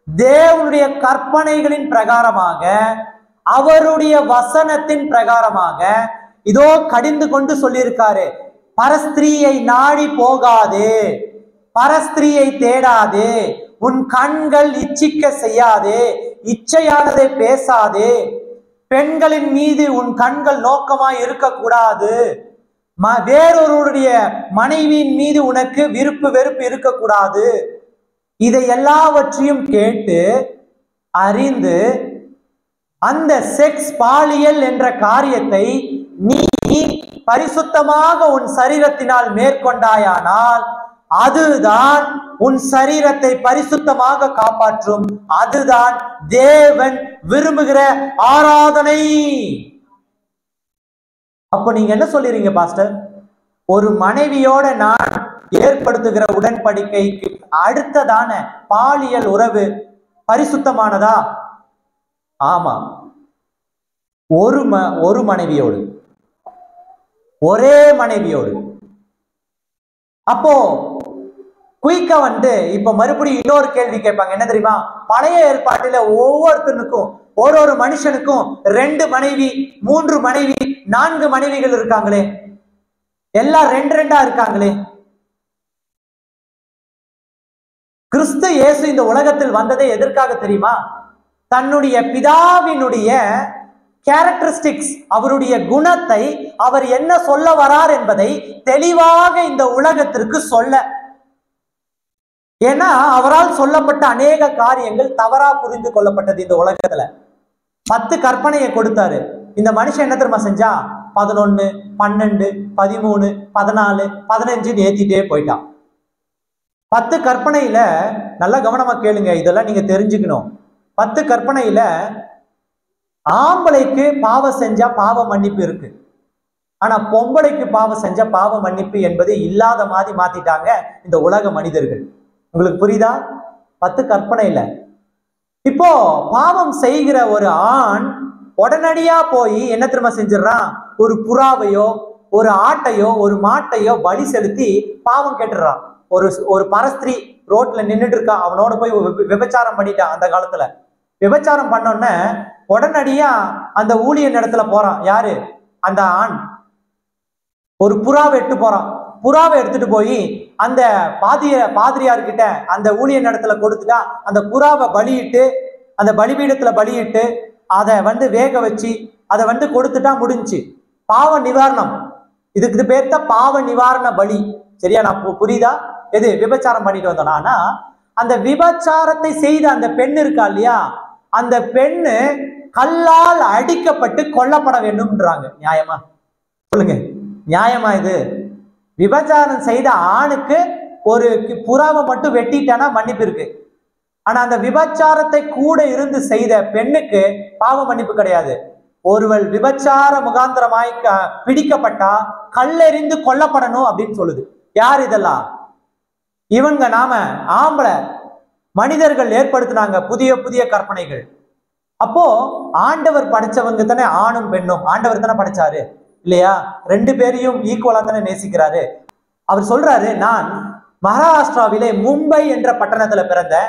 தேவனுடைய கற்பனைகளின் பிரகாரமாக, அவருடைய வசனத்தின் பிரகாரமாக, இதோ கடிந்து கொண்டு சொல்லியிருக்காரு, பரஸ்திரியை நாடி போகாதே, பரஸ்திரியை தேடாதே, உன் கண்கள் இச்சிக்க செய்யாதே, இச்சையானதை பேசாதே, பெண்களின் மீது உன் கண்கள் நோக்கமாய் இருக்கக்கூடாது, வேறொருடைய மனைவியின் மீது உனக்கு விருப்பு வெறுப்பு இருக்கக்கூடாது. இதை எல்லாவற்றையும் கேட்டு அறிந்து அந்த செக்ஸ், பாலியல் என்ற காரியத்தை நீ பரிசுத்தமாக உன் சரீரத்தினால் மேற்கொண்டாயானால் அதுதான் உன் சரீரத்தை பரிசுத்தமாக காப்பாற்றும். அதுதான் தேவன் விரும்புகிற ஆராதனை. அப்ப நீங்க என்ன சொல்லிருங்க பாஸ்டர்? ஒரு மனைவியோட நான் ஏற்படுத்துகிற உடன்படிக்கைக்கு அடுத்ததான பாலியல் உறவு பரிசுத்தமானதா? ஆமா. ஒரு மனைவியோடு, ஒரே மனைவியோடு. அப்போ குயிக்கா இப்ப மறுபடியும் இன்னொரு கேள்வி கேட்பாங்க. என்ன தெரியுமா? பழைய ஏற்பாட்டில ஒவ்வொருத்தனுக்கும், ஒரு மனுஷனுக்கும் 2 மனைவி, 3 மனைவி, 4 மனைவிகள் இருக்காங்களே, எல்லாம் 2 2 இருக்காங்களே. கிறிஸ்து இயேசு இந்த உலகத்தில் வந்ததே எதற்காக தெரியுமா? தன்னுடைய பிதாவினுடைய கேரக்டரிஸ்டிக்ஸ், அவருடைய குணத்தை, அவர் என்ன சொல்ல வரார் என்பதை தெளிவாக இந்த உலகத்திற்கு சொல்ல. ஏன்னா அவரால் சொல்லப்பட்ட அநேக காரியங்கள் தவறா புரிந்து கொள்ளப்பட்டது. இந்த உலகத்துல 10 கற்பனையை கொடுத்தாரு. இந்த மனுஷன் என்ன தெரியுமா செஞ்சா? 11, 12, 13, 14, 15 ஏத்திட்டே போயிட்டான். 10 கற்பனையில நல்லா கவனமா கேளுங்க, இதெல்லாம் நீங்க தெரிஞ்சுக்கணும். 10 கற்பனையில ஆம்பளைக்கு பாவம் செஞ்சா பாவ மன்னிப்பு இருக்கு, ஆனா பொம்பளைக்கு பாவம் செஞ்சா பாவ மன்னிப்பு என்பது இல்லாத மாதிரி மாத்திட்டாங்க இந்த உலக மனிதர்கள். உங்களுக்கு புரியுதா? 10 கற்பனையில இப்போ பாவம் செய்கிற ஒரு ஆண் உடனடியா போய் என்ன திரும்ப செஞ்சிடறான்? ஒரு புறாவையோ ஒரு ஆட்டையோ ஒரு மாட்டையோ பலி செலுத்தி பாவம் கேட்டுறான். ஒரு பரஸ்திரி ரோட்ல நின்றுட்டு இருக்கா, அவனோட போய் விபச்சாரம் பண்ணிட்டான். அந்த காலத்துல விபச்சாரம் பண்ணோன்ன உடனடியா அந்த ஊழியன் இடத்துல போறான். யாரு? அந்த ஆண் ஒரு புறாவை எடுத்து போறான். புறாவை எடுத்துட்டு போய் அந்த பாதிரியார்கிட்ட அந்த ஊழியன் இடத்துல கொடுத்துட்டா, அந்த புறாவை பலியிட்டு அந்த பலிபீடத்துல பலியிட்டு அதை வேக வச்சு அதை கொடுத்துட்டா முடிஞ்சு. பாவ நிவாரணம், இதுக்கு பேர் தான் பாவ நிவாரண பலி. சரியா? நான் புரியுதா? எது? விபச்சாரம் பண்ணிட்டு வந்தோம். ஆனா அந்த விபச்சாரத்தை செய்த அந்த பெண் இருக்கா இல்லையா, அந்த பெண்ணு கல்லால் அடிக்கப்பட்டு கொல்லப்பட வேண்டும்ன்றாங்க. நியாயமா? சொல்லுங்க, நியாயமா இது? விபச்சாரம் செய்த ஆணுக்கு ஒரு புறாவை மட்டும் வெட்டிட்டானா மன்னிப்பு இருக்கு, ஆனா அந்த விபச்சாரத்தை கூட இருந்து செய்த பெண்ணுக்கு பாவ மன்னிப்பு கிடையாது. ஒருவள் விபச்சார முகாந்திரமாய் பிடிக்கப்பட்டா கல்லெறிந்து கொல்லப்படணும் அப்படின்னு சொல்லுது. யார் இதெல்லாம்? இவங்க நாம ஆம்பளை மனிதர்கள் ஏற்படுத்தினாங்க புதிய புதிய கற்பனைகள். அப்போ ஆண்டவர் படைச்சவங்க தானே ஆணும் பெண்ணும், ஆண்டவர் தானே படைச்சாரு இல்லையா? 2 பேரையும் ஈக்குவலா தானே நேசிக்கிறாரு. அவர் சொல்றாரு, நான் மகாராஷ்டிராவிலே மும்பை என்ற பட்டணத்துல பிறந்தேன்,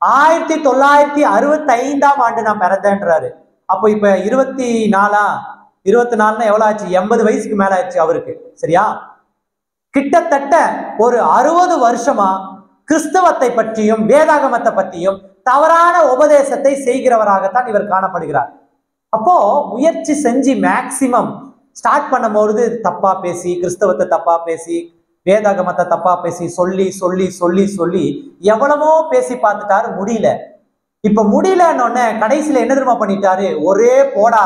1965ஆம் ஆண்டு நான் பிறந்தேன்றாரு. அப்போ இப்ப 24 எவ்வளவு ஆச்சு? 80 வயசுக்கு மேல ஆச்சு அவருக்கு. சரியா? கிட்டத்தட்ட ஒரு 60 வருஷமா கிறிஸ்தவத்தை பற்றியும் வேதாகமத்தை பற்றியும் தவறான உபதேசத்தை செய்கிறவராகத்தான் இவர் காணப்படுகிறார். அப்போ முயற்சி செஞ்சு மேக்சிமம் ஸ்டார்ட் பண்ணும்போது தப்பா பேசி, கிறிஸ்தவத்தை தப்பா பேசி, வேதாகமத்தை தப்பா பேசி சொல்லி சொல்லி சொல்லி சொல்லி எவ்வளவோ பேசி பார்த்துட்டாரு, முடியல. இப்ப முடியலன்னொன்ன கடைசியில என்ன தெரியுமா பண்ணிட்டாரு? ஒரே போடா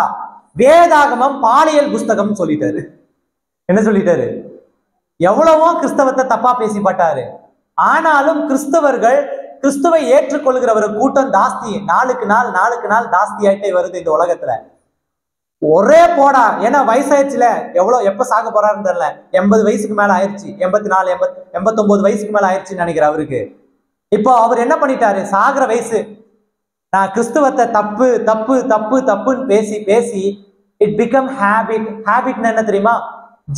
வேதாகமம் பாலியல் புஸ்தகம் சொல்லிட்டாரு. என்ன சொல்லிட்டாரு? எவ்வளவோ கிறிஸ்தவத்தை தப்பா பேசி பட்டாரு. ஆனாலும் கிறிஸ்தவர்கள், கிறிஸ்துவை ஏற்றுக்கொள்கிற ஒரு கூட்டம் ஜாஸ்தி, நாளுக்கு நாள் ஜாஸ்தி ஆயிட்டே வருது இந்த உலகத்துல. ஒரே போடா, ஏன்னா வயசாயிடுச்சுல, எப்ப சாக போறாருன்னு தெரியல. 80 வயசுக்கு மேல ஆயிடுச்சு, 84 89 வயசுக்கு மேல ஆயிடுச்சுன்னு நினைக்கிறேன் அவருக்கு. இப்போ அவர் என்ன பண்ணிட்டாரு? சாகிற வயசு, நான் கிறிஸ்துவத்தை தப்பு தப்பு தப்பு தப்புன்னு பேசி பேசி இட் பிகம் ஹேபிட். ஹேபிட்னு என்ன தெரியுமா?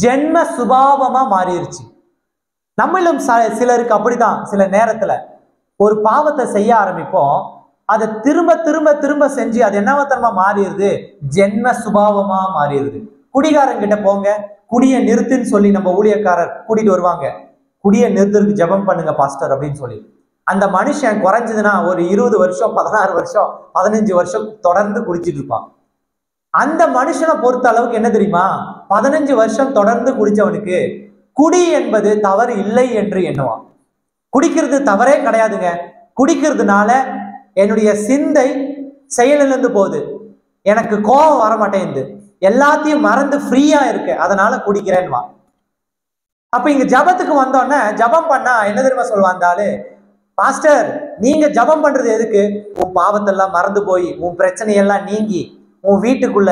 ஜென்ம சுபாவமா மாறிடுச்சு. நம்மளும் சிலருக்கு அப்படிதான். சில நேரத்துல ஒரு பாவத்தை செய்ய ஆரம்பிப்போம், அதை திரும்ப திரும்ப திரும்ப செஞ்சு அது என்னவத்தனமா மாறிடுது? ஜென்ம சுபாவமா மாறிடுது. குடிகாரங்கிட்ட போங்க, குடியை நிறுத்துன்னு சொல்லி நம்ம ஊழியக்காரர் கூட்டிட்டு வருவாங்க. குடியை நிறுத்துறதுக்கு ஜெபம் பண்ணுங்க பாஸ்டர் அப்படின்னு சொல்லி. அந்த மனுஷன் குறைஞ்சதுன்னா ஒரு 20 வருஷம் 16 வருஷம் 15 வருஷம் தொடர்ந்து குடிச்சிட்டு இருப்பான். அந்த மனுஷனை பொறுத்த அளவுக்கு என்ன தெரியுமா? 15 வருஷம் தொடர்ந்து குடிச்சவனுக்கு குடி என்பது தவறு இல்லை என்று எண்ணுவான். குடிக்கிறது தவறே கிடையாதுங்க. குடிக்கிறதுனால என்னுடைய சிந்தை செயலிழந்து போகுது, எனக்கு கோபம் வர மாட்டேங்குது, எல்லாத்தையும் மறந்து ஃப்ரீயா இருக்கு, அதனால குடிக்கிறேன்வா. அப்ப இங்க ஜபத்துக்கு வந்தோன்னே ஜபம் பண்ணா என்ன தெரியுமா சொல்லுவாந்தாலு? பாஸ்டர், நீங்க ஜபம் பண்றது எதுக்கு? உன் பாவத்தெல்லாம் மறந்து போய் உன் பிரச்சனையெல்லாம் நீங்கி உன் வீட்டுக்குள்ள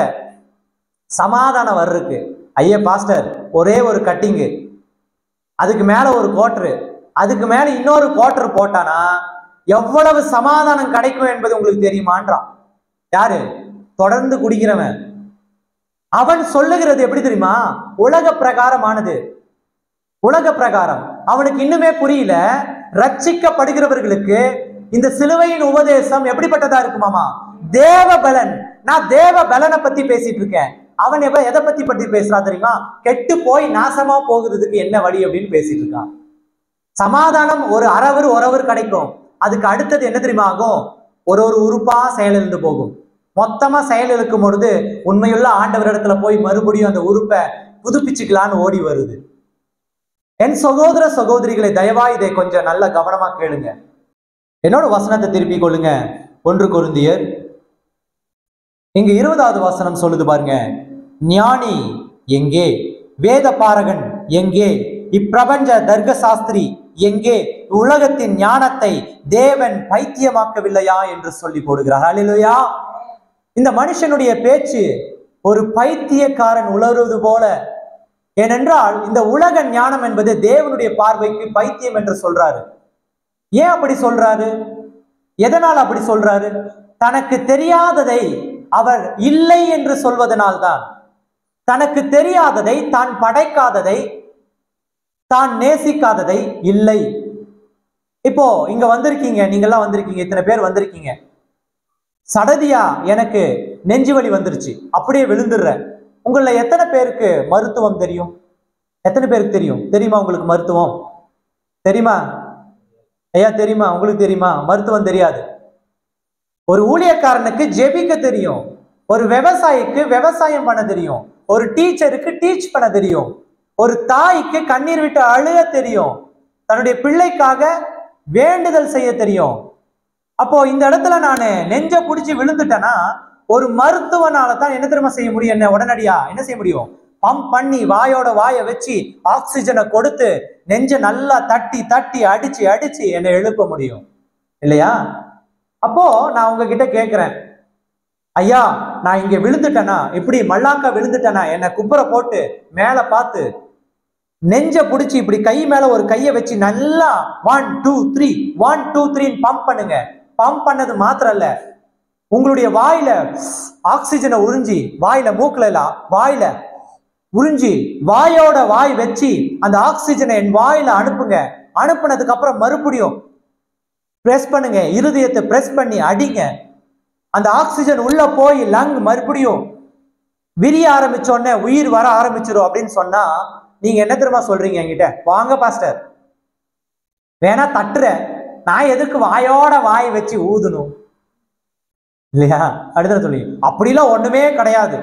சமாதானம் வர்றதுக்கு. ஐயா பாஸ்டர், ஒரே ஒரு கட்டிங்கு, அதுக்கு மேல ஒரு கோட்டரு, அதுக்கு மேல இன்னொரு கோட்டர் போட்டானா எவ்வளவு சமாதானம் கிடைக்கும் என்பது உங்களுக்கு தெரியுமான்றான். யாரு? தொடர்ந்து குடிக்கிறவன். அவன் சொல்லுகிறது எப்படி தெரியுமா? உலக பிரகாரமானது. உலக பிரகாரம் அவனுக்கு இன்னுமே புரியல. ரட்சிக்கப்படுகிறவர்களுக்கு இந்த சிலுவையின் உபதேசம் எப்படிப்பட்டதா இருக்குமாமா? தேவ பலன். நான் தேவ பலனை பத்தி பேசிட்டு இருக்கேன். அவன் எதை பத்தி பேசுறான் தெரியுமா? கெட்டு போய் நாசமா போகிறதுக்கு என்ன வழி அப்படின்னு பேசிட்டு இருக்கான். சமாதானம் ஒரு அரவர் கிடைக்கும், அதுக்கு அடுத்தது என்ன தெரியுமா ஆகும்? ஒரு ஒரு உறுப்பா செயலிழந்து போகும். மொத்தமா செயலிழக்கும் பொழுது உண்மையுள்ள ஆண்டவரிடத்துல போய் மறுபடியும் அந்த உறுப்பை புதுப்பிச்சுக்கலான்னு ஓடி வருது. என் சகோதர சகோதரிகளை, தயவா இதை கொஞ்சம் நல்ல கவனமா கேளுங்க. என்னோட வசனத்தை திருப்பிக் கொள்ளுங்க. 1 கொரிந்தியர் இங்க 20வது வசனம் சொல்லுது பாருங்க. ஞானி எங்கே? வேத பாரகன் எங்கே? இப்பிரபஞ்ச தர்க்க சாஸ்திரி எங்கே? உலகத்தின் ஞானத்தை தேவன் பைத்தியமாக்கவில்லையா என்று சொல்லி போடுகிறார். அல்லேலூயா. இந்த மனுஷனுடைய பேச்சு ஒரு பைத்தியக்காரன் உளறுவது போல. ஏனென்றால் இந்த உலக ஞானம் என்பது தேவனுடைய பார்வைக்கு பைத்தியம் என்று சொல்றாரு. ஏன் அப்படி சொல்றாரு? எதனால் அப்படி சொல்றாரு? தனக்கு தெரியாததை அவர் இல்லை என்று சொல்வதனால்தான். தனக்கு தெரியாததை, தான் படைக்காததை, தான் நேசிக்காததை இல்லை. இப்போ இங்க வந்திருக்கீங்க, நீங்கெல்லாம் வந்திருக்கீங்க, இத்தனை பேர் வந்திருக்கீங்க. சடதியா எனக்கு நெஞ்சு வலி வந்துருச்சு, அப்படியே விழுந்துடுற. உங்கள எத்தனை பேருக்கு மருத்துவம் தெரியும்? எத்தனை பேருக்கு தெரியும்? தெரியுமா உங்களுக்கு மருத்துவம்? தெரியுமா ஐயா? தெரியுமா? உங்களுக்கு தெரியுமா? மருத்துவம் தெரியாது. ஒரு ஊழியக்காரனுக்கு ஜெபிக்க தெரியும். ஒரு விவசாயிக்கு விவசாயம் பண்ண தெரியும். ஒரு டீச்சருக்கு டீச் பண்ண தெரியும். ஒரு தாய்க்கு கண்ணீர் விட்டு அழுக தெரியும். தன்னுடைய பிள்ளைக்காக வேண்டுதல் செய்ய தெரியும். அப்போ இந்த இடத்துல நான் நெஞ்ச பிடிச்சி விழுந்துட்டேன்னா ஒரு மருத்துவனால தான் என்ன தெரியுமா செய்ய முடியும்? என்ன உடனடியா என்ன செய்ய முடியும்? பம்ப் பண்ணி வாயோட வாயை வச்சு ஆக்சிஜனை கொடுத்து நெஞ்ச நல்லா தட்டி தட்டி அடிச்சு அடிச்சு என்னை எழுப்ப முடியும் இல்லையா? அப்போ நான் உங்ககிட்ட கேட்கிறேன், ஐயா நான் இங்க விழுந்துட்டேனா, இப்படி மல்லாக்கா விழுந்துட்டேனா, என்னை குப்புற போட்டு மேல பார்த்து நெஞ்ச பிடிச்சி இப்படி கை மேல ஒரு கையை வச்சு நல்லா 1 2 3 1 2 3 பம்ப் பண்ணுங்க. பம்ப் பண்ணது மாத்திரம் இல்ல, உங்களுடைய வாயில ஆக்சிஜனை உறிஞ்சி, வாயில மூக்குல இல்ல, வாயில உறிஞ்சி வாயோட வாய் வச்சு அந்த ஆக்சிஜனை என் வாயில அனுப்புங்க. அனுப்புனதுக்கு அப்புறம் மறுபடியும் பிரஸ் பண்ணுங்க, இருதயத்தை பிரஸ் பண்ணி அடிங்க. அந்த ஆக்சிஜன் உள்ள போய் லங் மறுபடியும் விரிய ஆரம்பிச்சோடனே உயிர் வர ஆரம்பிச்சிடும் அப்படின்னு சொன்னா நீங்க என்ன தெரியுமா சொல்றீங்க என்கிட்ட? வாங்க பாஸ்டர், வேணா தட்டுற, நான் எதுக்கு வாயோட வாய் வச்சு ஊதணும் இல்லையா? அடுத்த சொல்லி அப்படிலாம் ஒண்ணுமே கிடையாது.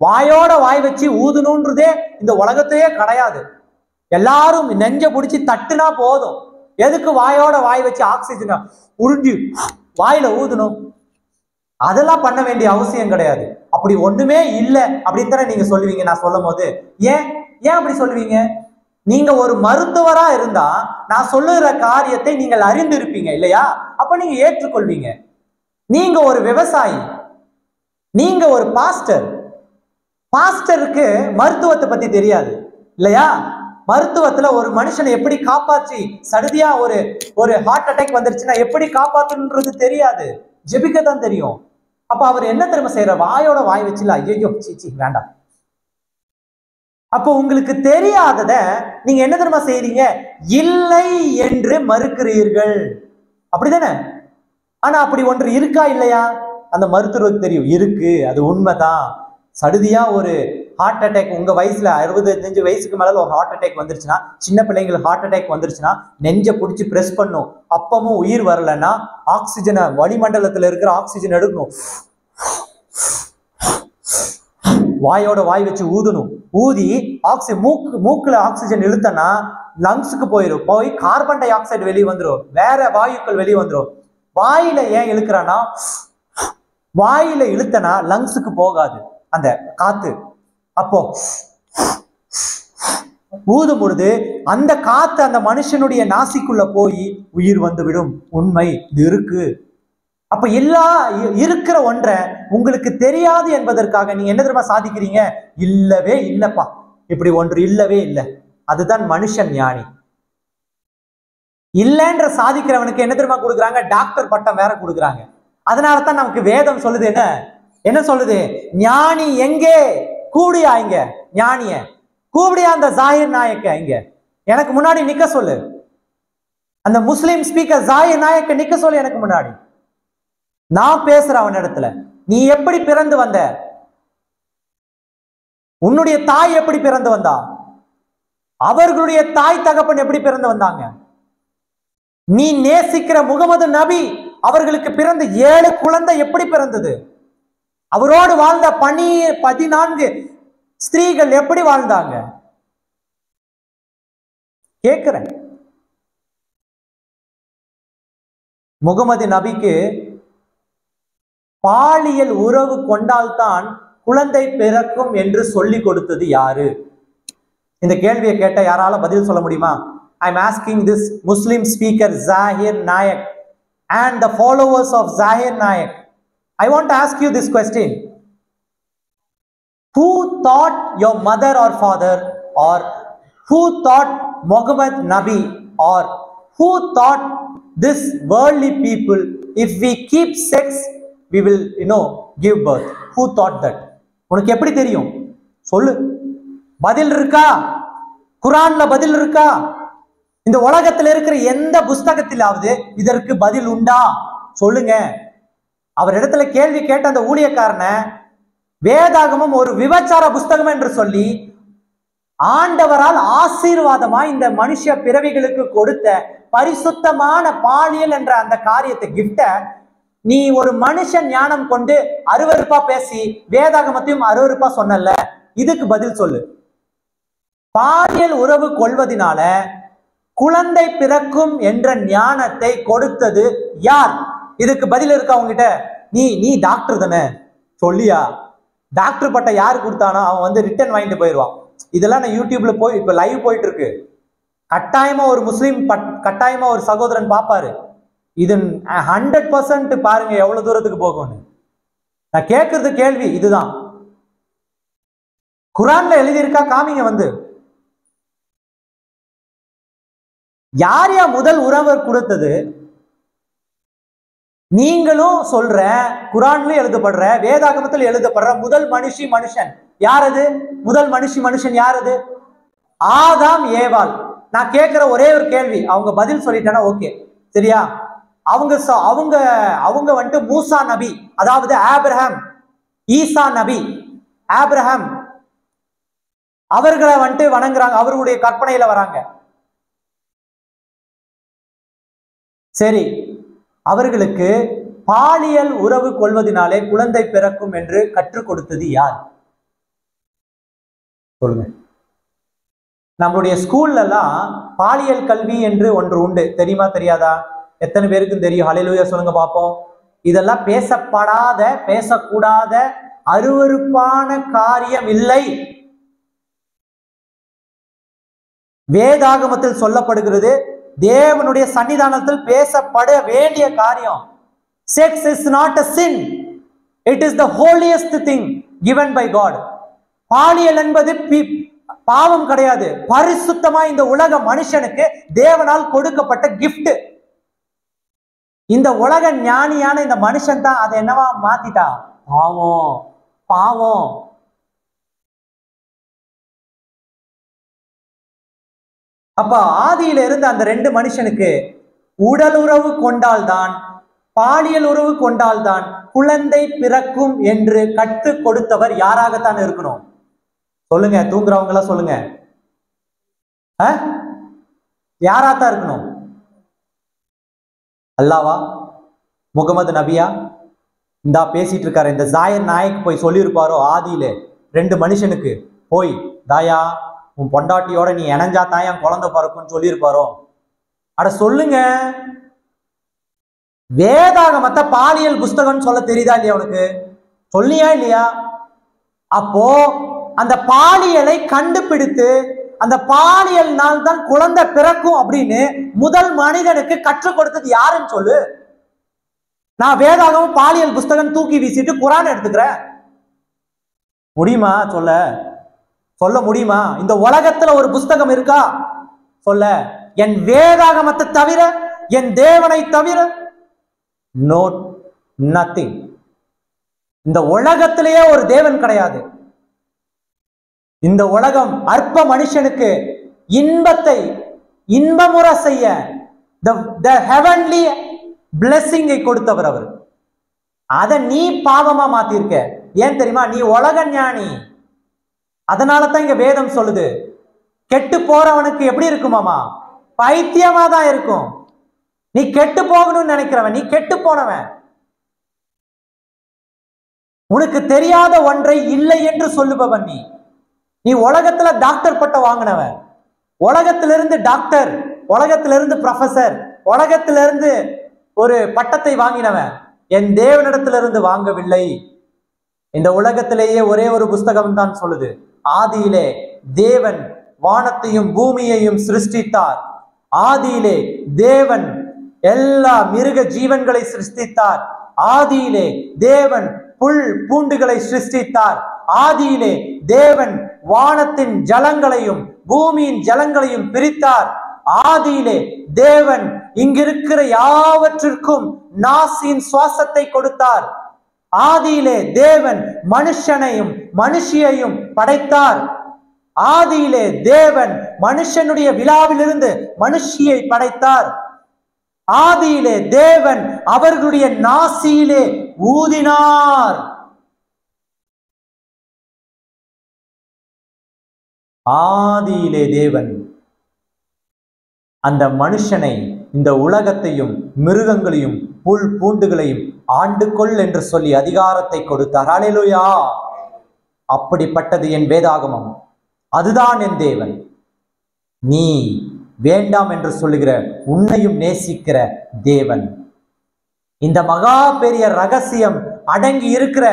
வாயோட வாய் வச்சு ஊதணுன்றதே இந்த உலகத்தையே கிடையாது. எல்லாரும் நெஞ்ச பிடிச்சி தட்டுனா போதும். எதுக்கு வாயோட வாய் வச்சு ஆக்சிஜனை உறிஞ்சி வாயில ஊதணும்? அதெல்லாம் பண்ண வேண்டிய அவசியம் கிடையாது. அப்படி ஒண்ணுமே இல்லை அப்படின்னு தானே நீங்க சொல்லுவீங்க நான் சொல்லும் போது. ஏன் ஏன் அப்படி சொல்லுவீங்க? நீங்க ஒரு மருத்துவரா இருந்தா நான் சொல்லுகிற காரியத்தை நீங்கள் அறிந்திருப்பீங்க இல்லையா? அப்ப நீங்க ஏற்றுக்கொள்வீங்க. நீங்க ஒரு விவசாயி, நீங்க ஒரு பாஸ்டர். பாஸ்டருக்கு மருத்துவத்தை பத்தி தெரியாது இல்லையா? மருத்துவத்துல ஒரு மனுஷனை எப்படி காப்பாற்றி, சடுதியா ஒரு ஹார்ட் அட்டாக் வந்துருச்சுன்னா எப்படி காப்பாத்துன்றது தெரியாது, ஜெபிக்கத்தான் தெரியும். அப்ப அவர் என்ன தெரியுமா செய்யற? வாயோட வாய் வச்சுல ஐயோ சீச்சி வேண்டாம். அப்போ உங்களுக்கு தெரியாதத நீங்க என்ன தெரியுமா செய்றீங்க? இல்லை என்று மறுக்கிறீர்கள். அப்படிதானே? ஆனா அப்படி ஒன்று இருக்கா இல்லையா? அந்த மருத்துவருக்கு தெரியும், இருக்கு, அது உண்மைதான். சடுதியா ஒரு ஹார்ட் அட்டாக் உங்க வயசுல 65 வயசுக்கு மேல ஒரு ஹார்ட் அட்டாக் வந்துருச்சுன்னா, சின்ன பிள்ளைங்களுக்கு ஹார்ட் அட்டாக் வந்துருச்சுன்னா நெஞ்ச பிடிச்சி பிரஸ் பண்ணும். அப்பமும் உயிர் வரலன்னா ஆக்சிஜனை, வளிமண்டலத்துல இருக்கிற ஆக்சிஜன் எடுக்கணும், வாயோட வாய் வச்சு ஊதணும். ஊதி மூக்குல ஆக்சிஜன் இழுத்தனா லங்ஸுக்கு போயிடும். போய் கார்பன் டை ஆக்சைடு வெளியே வந்துடும், வேற வாயுக்கள் வெளியே வந்துடும். வாயில ஏன் இழுக்கிறானா? வாயில இழுத்தனா லங்ஸுக்கு போகாது அந்த காத்து. அப்போ ஊதும் பொழுது அந்த காத்து அந்த மனுஷனுடைய நாசிக்குள்ள போய் உயிர் வந்துவிடும். உண்மை, இது இருக்கு. அப்ப எல்லா இருக்கிற ஒன்றை உங்களுக்கு தெரியாது என்பதற்காக நீங்க என்ன தெரியுமா சாதிக்கிறீங்க? இல்லவே இல்லப்பா, இப்படி ஒன்று இல்லவே இல்லை. அதுதான் மனுஷன் ஞானி. இல்லைன்ற சாதிக்கிறவனுக்கு என்ன தெரியுமா கொடுக்குறாங்க? டாக்டர் பட்டம் வேற கொடுக்குறாங்க. அதனாலதான் நமக்கு வேதம் சொல்லுது, என்ன சொல்லுது? ஞானி எங்கே? கூடியா இங்க ஞானிய, கூடியா அந்த ஜாகிர் நாயக்க இங்க எனக்கு முன்னாடி நிக்க சொல்லு. அந்த முஸ்லிம் ஸ்பீக்கர் ஜாகிர் நாயக்க நிக்க சொல்லு எனக்கு முன்னாடி. நான் பேசுற அவன் இடத்துல, நீ எப்படி பிறந்து வந்த? உன்னுடைய தாய் எப்படி பிறந்து வந்தா? அவர்களுடைய தாய் தகப்பன் எப்படி பிறந்து வந்தாங்க? நீ நேசிக்கிற முகமது நபி அவர்களுக்கு பிறந்த 7 குழந்தை எப்படி பிறந்தது? அவரோடு வாழ்ந்த 14 ஸ்திரீகள் எப்படி வாழ்ந்தாங்க? கேட்கிறேன். முகமது நபிக்கு பாலியல் உறவு கொண்டால்தான் குழந்தை பிறக்கும் என்று சொல்லி கொடுத்தது யாரு? இந்த கேள்வியை கேட்ட யாரால பதில் சொல்ல முடியுமா? I am asking this Muslim speaker Zahir Nayak and the followers of Zahir Nayak. I want to ask you this question. Who taught your mother or father, or who taught Muhammad Nabi, or who taught this worldly people if we keep sex we will give birth? Who taught that? உனக்கு எப்படி தெரியும்? சொல்லு. பதில் இருக்கா? குர்ஆன்ல பதில் இருக்கா? இந்த உலகத்தில் இருக்கிற எந்த புஸ்தகத்திலாவது இதற்கு பதில் உண்டா? சொல்லுங்க. அவர் இடத்துல கேள்வி கேட்ட அந்த ஊழியக்காரனை வேதாகமம் ஒரு விபச்சார புஸ்தகம் என்று சொல்லி ஆண்டவரால் ஆசீர்வாதமா இந்த மனுஷ பிறவிகளுக்கு கொடுத்த பரிசுத்தமான பாலியல் என்ற அந்த காரியத்தை கிஃப்ட நீ ஒரு மனுஷன் ஞானம் கொண்டு அருவருப்பா பேசி வேதாகமத்தையும் அருவருப்பா சொன்னல, இதுக்கு பதில் சொல்லு. பாலியல் உறவு கொள்வதனால குழந்தை பிறக்கும் என்ற ஞானத்தை கொடுத்தது யார்? இதுக்கு பதில் இருக்கா உங்ககிட்ட? நீ டாக்டர் தானே, சொல்லியா? டாக்டர் பட்ட யாரு கொடுத்தானோ அவன் ரிட்டன் வாங்கிட்டு போயிடுவான். இதெல்லாம் நான் யூடியூப்ல போய் இப்ப லைவ் போயிட்டு இருக்கு. கட்டாயமா ஒரு முஸ்லீம் கட்டாயமா ஒரு சகோதரன் பாப்பாரு. இது 100% பாருங்க எவ்வளவு தூரத்துக்கு போகும்னு. நான் கேட்கறது கேள்வி இதுதான். குர்ஆன்ல எழுதியிருக்கா? காமிங்க. யார் முதல் உறவு கொடுத்தது? நீங்களும் சொல்ற, குர்ஆன்ல எழுதப்படுற, வேதாகமத்தில் எழுதப்படுற முதல் மனுஷன் யார் அது? முதல் மனுஷன் யார் அது? ஆதாம் ஏவாள். நான் கேட்கிற ஒரே ஒரு கேள்வி, அவங்க பதில் சொல்லிட்டானா ஓகே, சரியா? அவங்க மூசா நபி, அதாவது ஆபிரகாம், ஈசா நபி, ஆபிரகாம் அவர்களை வணங்குறாங்க, அவர்களுடைய கற்பனையில வராங்க. சரி, அவர்களுக்கு பாலியல் உறவு கொள்வதனாலே குழந்தை பிறக்கும் என்று கற்றுக் கொடுத்தது யார்? சொல்லுங்க. நம்மளுடைய ஸ்கூல்ல எல்லாம் பாலியல் கல்வி என்று ஒன்று உண்டு, தெரியுமா தெரியாதா? எத்தனை பேருக்கு தெரியும்? ஹல்லேலூயா சொல்லுங்க பாப்போம். இதெல்லாம் பேசப்படாத, பேசக்கூடாத, அருவருப்பான காரியம் இல்லை. வேதாகமத்தில் சொல்லப்படுகிறது, தேவனுடைய சன்னிதானத்தில் பேசப்பட வேண்டிய காரியம். Sex is not a sin. It is the holiest thing given by God. பாலியல் என்பது பாவம் கிடையாது, பரிசுத்தமா இந்த உலக மனுஷனுக்கு தேவனால் கொடுக்கப்பட்ட gift. இந்த உலக ஞானியான இந்த மனுஷன் தான் அதை என்னவா மாத்திட்டா? பாவம். அப்ப ஆதியில இருந்து அந்த 2 மனுஷனுக்கு உடல் உறவு கொண்டால்தான், பாலியல் உறவு கொண்டால்தான் குழந்தை பிறக்கும் என்று கற்றுக் கொடுத்தவர் யாராகத்தான் இருக்கணும்? சொல்லுங்க. தூங்குறவங்க எல்லாம் சொல்லுங்க. யாராத்தான் இருக்கணும்? அல்லாவா? முகமது நபியா? இந்தா பேசிட்டு இருக்காரு இந்த ஜாயர் நாயக் போய் சொல்லியிருப்பாரோ ஆதியில 2 மனுஷனுக்கு போய், தாயா உன் பொண்டாட்டியோட நீ இணைஞ்சா தான் என் குழந்தை பிறக்கும்னு சொல்லியிருப்பாரோ? அட சொல்லுங்க. வேதாகமத்த பாலியல் புஸ்தகம் சொல்ல தெரியுதா இல்லையா உனக்கு? சொல்லியா இல்லையா? அப்போ அந்த பாலியலை கண்டுபிடித்து அந்த பாலியல்னால் தான் குழந்தை பிறக்கும் அப்படின்னு முதல் மனிதனுக்கு கற்றுக் கொடுத்தது யாருன்னு சொல்லு. நான் வேதாகமம் பாலியல் புஸ்தகம் தூக்கி வீசிட்டு குர்ஆன் எடுத்துக்கிறேன். முடியுமா? சொல்ல முடியுமா? இந்த உலகத்துல ஒரு புஸ்தகம் இருக்கா? சொல்ல. என் வேதாகமத்தை தவிர, என் தேவனை தவிர நத்திங். இந்த உலகத்திலேயே ஒரு தேவன் கிடையாது. இந்த உலகம் அற்ப மனுஷனுக்கு இன்பமுற செய்ய the heavenly blessing கொடுத்தவர் அவர். அதை நீ பாவமா மாத்திருக்க. ஏன் தெரியுமா? நீ உலக ஞானி. அதனால தான் இங்க வேதம் சொல்லுது, கெட்டு போறவனுக்கு எப்படி இருக்குமாமா? பைத்தியமா தான் இருக்கும். நீ கெட்டு போகணும்னு நினைக்கிறவன், நீ கெட்டு போனவன். உனக்கு தெரியாத ஒன்றை இல்லை என்று சொல்லுபவன் நீ. நீ உலகத்துல டாக்டர் பட்டம் வாங்கினவன், உலகத்திலிருந்து டாக்டர், உலகத்திலிருந்து ப்ரொஃபசர், உலகத்திலிருந்து ஒரு பட்டத்தை வாங்கினவன். என் தேவனிடத்திலிருந்து வாங்கவில்லை. இந்த உலகத்திலேயே ஒரே ஒரு புஸ்தகம் தான் சொல்லுது, ஆதியிலே தேவன் வானத்தையும் பூமியையும் சிருஷ்டித்தார். ஆதியிலே தேவன் எல்லா மிருக ஜீவன்களை சிருஷ்டித்தார். ஆதியிலே தேவன் புல் பூண்டுகளை சிருஷ்டித்தார். ஆதியிலே தேவன் வானத்தின் ஜலங்களையும் பூமியின் ஜலங்களையும் பிரித்தார். ஆதியிலே தேவன் இங்கிருக்கிற யாவற்றிற்கும் நாசியின் சுவாசத்தை கொடுத்தார். ஆதியிலே தேவன் மனுஷனையும் மனுஷியையும் படைத்தார். ஆதியிலே தேவன் மனுஷனுடைய விழாவிலிருந்து மனுஷியை படைத்தார். ஆதியிலே தேவன் அவர்களுடைய நாசியிலே ஊதினார். ஆதியிலே தேவன் அந்த மனுஷனை, இந்த உலகத்தையும் மிருகங்களையும் புல் பூண்டுகளையும் ஆண்டு கொள் என்று சொல்லி அதிகாரத்தை கொடுத்தார். அல்லேலூயா! அப்படிப்பட்டது என் வேதாகமம். அதுதான் என் தேவன். நீ வேண்டாம் என்று சொல்லுகிற உன்னையும் நேசிக்கிற தேவன். இந்த மகா பெரிய ரகசியம் அடங்கி இருக்கிற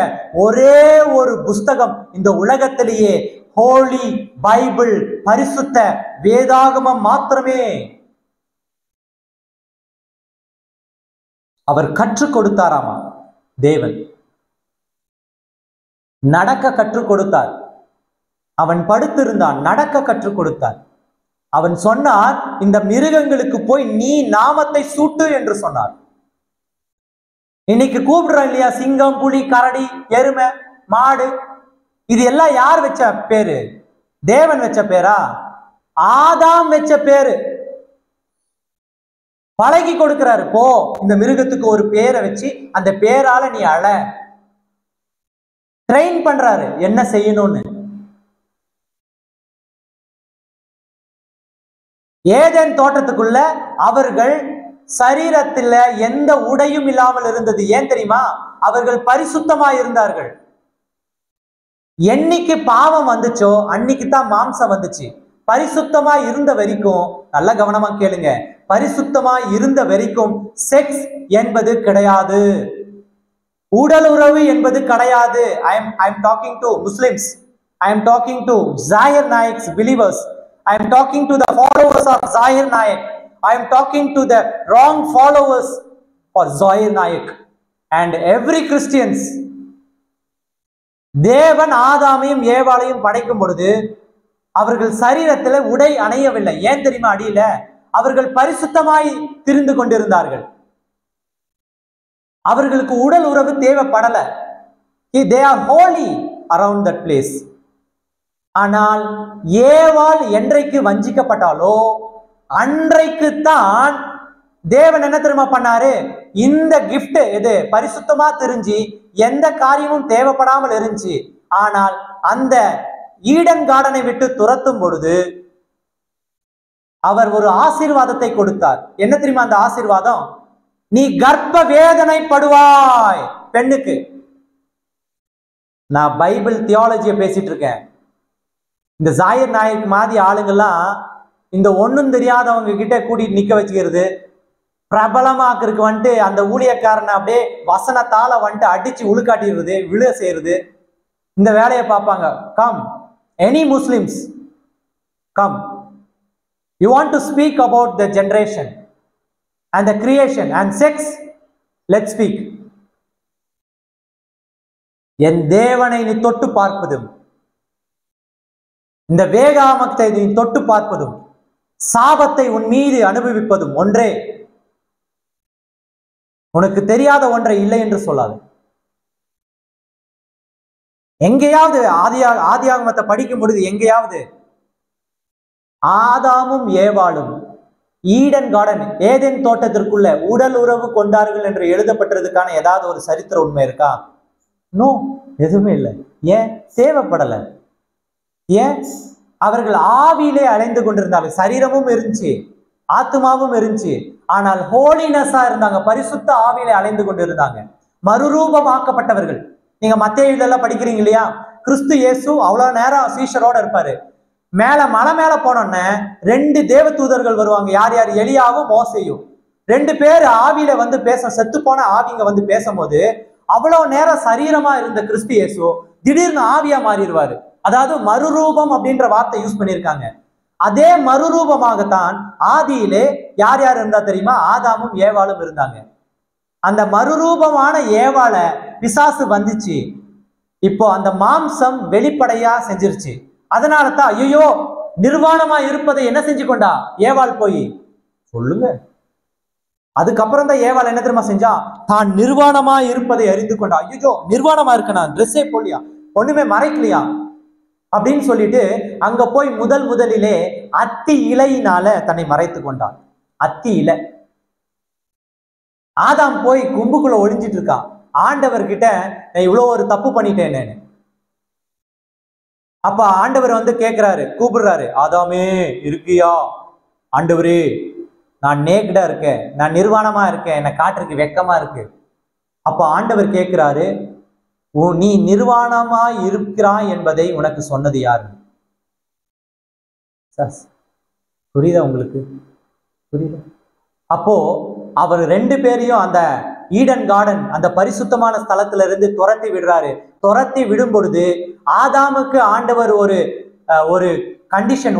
ஒரே ஒரு புஸ்தகம் இந்த உலகத்திலேயே ஹோலி பைபிள், பரிசுத்த வேதாகமம் மாத்திரமே. அவர் கற்றுக் கொடுத்தாராமா தேவன், நடக்க கற்றுக் கொடுத்தார். அவன் படுத்திருந்தான், நடக்க கற்றுக் கொடுத்தார். அவன் சொன்னார், இந்த மிருகங்களுக்கு போய் நீ நாமத்தை சூட்டு என்று சொன்னார். இன்னைக்கு கூப்பிடுறோம் இல்லையா, சிங்கம், புலி, கரடி, எருமை, மாடு, இது எல்லாம் யார் வச்ச பேரு? தேவன் வச்ச பேரா? ஆதாம் வச்ச பேரு. பழகி கொடுக்கிறாரு, போ இந்த மிருகத்துக்கு ஒரு பேரை வச்சு அந்த பேரால நீ அழ. ட்ரெயின் பண்றாரு என்ன செய்யணும்னு. ஏதேன் தோட்டத்துக்குள்ள அவர்கள் சரீரத்தில் எந்த உடையும் இல்லாமல் இருந்தது. ஏன் தெரியுமா? அவர்கள் பரிசுத்தமாய் இருந்தார்கள். என்னைக்கு பாவம் வந்துச்சோ அன்னைக்கு தான் மாம்சம் வந்துச்சு. பரிசுத்தமா இருந்த வரைக்கும், நல்ல கவனமா கேளுங்க, பரிசுத்தமா இருந்த வரைக்கும் செக்ஸ் என்பது கிடையாது, உடல் உறவு என்பது கிடையாது. I am talking to Muslims. I am talking to Zahir Naik's believers. I am talking to the followers of Zahir Naik. I am talking to the wrong followers for Zahir Naik and every Christians. தேவன் ஆதாமையும் ஏவாளையும் படைக்கும் பொழுது அவர்கள் சரீரத்தில் உடை அணையவில்லை. ஏன் தெரியுமா? அடியில அவர்கள் பரிசுத்தமாய் திரிந்து கொண்டிருந்தார்கள். அவர்களுக்கு உடல் உறவு தேவைப்படல. They are holy around that place. ஆனால் ஏவாள் என்றைக்கு வஞ்சிக்கப்பட்டாலோ அன்றைக்கு தான் தேவன் என்ன தெரியுமா பண்ணாரு? இந்த கிஃப்ட் எது பரிசுத்தமா தெரிஞ்சு எந்த காரியமும் தேவைப்படாமல் இருந்துச்சு. ஆனால் அந்த ஈடன் கார்டனை விட்டு துரத்தும் பொழுது அவர் ஒரு ஆசீர்வாதத்தை கொடுத்தார். என்ன தெரியுமா அந்த ஆசீர்வாதம்? நீ கர்ப்ப வேதனைப்படுவாய். பெண்ணுக்கு, நான் பைபிள் தியாலஜியை பேசிட்டு இருக்கேன். இந்த ஜாயிர் நாயக் மாதிரி ஆளுங்கெல்லாம் இந்த ஒன்றும் தெரியாதவங்க கிட்ட கூட்டிட்டு நிக்க வச்சுக்கிறது, பிரபலமாக்குறதுக்கு வந்துட்டு அந்த ஊழியக்காரனை அப்படியே வசனத்தால வந்துட்டு அடிச்சு உழுக்காட்டிடுறது, விழ செய்யறது, இந்த வேலையை பார்ப்பாங்க. Come any Muslims, come, you want to speak about the generation and the creation and sex, let's speak. என் தேவனை நீ தொட்டு பார்ப்பதும் இந்த வேகாமத்தை நீ தொட்டு பார்ப்பதும் சாபத்தை உன் மீது அனுபவிப்பதும் ஒன்றே. உனக்கு தெரியாத ஒன்றை இல்லை என்று சொல்லாது. எங்கேயாவது ஆதியாகமத்தை படிக்கும் பொழுது எங்கேயாவது ஆதாமும் ஏவாளும் ஈடன் கார்டன் ஏதேன் தோட்டத்திற்குள்ள உடல் உறவு கொண்டார்கள் என்று எழுதப்பட்டதுக்கான ஏதாவது ஒரு சரித்திர உண்மை இருக்கா? நோ, எதுவுமே இல்லை. ஏன்? தேவைப்படல. ஏன்? அவர்கள் ஆவியிலே அலைந்து கொண்டிருந்தார்கள். சரீரமும் இருந்துச்சு, ஆத்மாவும் இருந்துச்சு. ஆனால் ஹோலினஸா இருந்தாங்க, பரிசுத்த ஆவியில அலைந்து கொண்டு இருந்தாங்க, மறுரூபமாக்கப்பட்டவர்கள். நீங்க மத்தேயுல எல்லாம் படிக்கிறீங்க இல்லையா? கிறிஸ்து இயேசு அவ்வளவு நேரம் சீஷரோட இருப்பாரு. மலை மேல போனோன்னு 2 தேவ தூதர்கள் வருவாங்க. யார் யார்? எலியாவும் மோசேயும். 2 பேர் ஆவியில வந்து செத்து போன ஆவிங்க வந்து பேசும்போது அவ்வளவு நேரம் சரீரமா இருந்த கிறிஸ்து இயேசு திடீர்னு ஆவியா மாறிடுவாரு. அதாவது மறுரூபம் அப்படின்ற வார்த்தை யூஸ் பண்ணியிருக்காங்க. அதே மறுரூபமாகத்தான் ஆதியிலே யார் யார் இருந்தா தெரியுமா? ஆதாமும் ஏவாளும் இருந்தாங்க. அந்த மறுரூபமான ஏவாள பிசாசு வந்துச்சு. இப்போ அந்த மாம்சம் வெளிப்படையா செஞ்சிருச்சு. அதனால தான் ஐயோ நிர்வாணமா இருப்பதை என்ன செஞ்சு கொண்டா ஏவாள் போய் சொல்லுங்க. அதுக்கப்புறம் தான் ஏவாள் என்ன தெரியுமா செஞ்சா? தான் நிர்வாணமா இருப்பதை அறிந்து கொண்டா. ஐயோ நிர்வாணமா இருக்கனா, ட்ரெஸ்ஸே போடலையா, ஒண்ணுமே மறைக்கலையா அப்படின்னு சொல்லிட்டு அங்க போய் முதலிலே அத்தி இலையினால தன்னை மறைத்து கொண்டான். அத்தி இலை. ஆதாம் போய் கும்புக்குள்ள ஒளிஞ்சிட்டு இருக்கான். ஆண்டவர்கிட்ட நான் இவ்வளவு ஒரு தப்பு பண்ணிட்டேன்னு. அப்ப ஆண்டவர் வந்து கேட்கிறாரு, கூப்பிடுறாரு, ஆதாமே இருக்கியா? ஆண்டவரே நான் நேக்கடா இருக்கேன், நான் நிர்வாணமா இருக்கேன், என்னை காட்டுறதுக்கு வெக்கமா இருக்கு. அப்ப ஆண்டவர் கேட்கிறாரு, நீ நிர்வாணமா இருக்கிறாய் என்பதை உனக்கு சொன்னது யாரு? புரியுதா உங்களுக்கு? புரியுதா? அப்போ அவர் 2 பேரையும் அந்த ஈடன் கார்டன், அந்த பரிசுத்தமான ஸ்தலத்துல இருந்து துரத்தி விடுறாரு. துரத்தி விடும் பொழுது ஆதாமுக்கு ஆண்டவர் ஒரு கண்டிஷன்,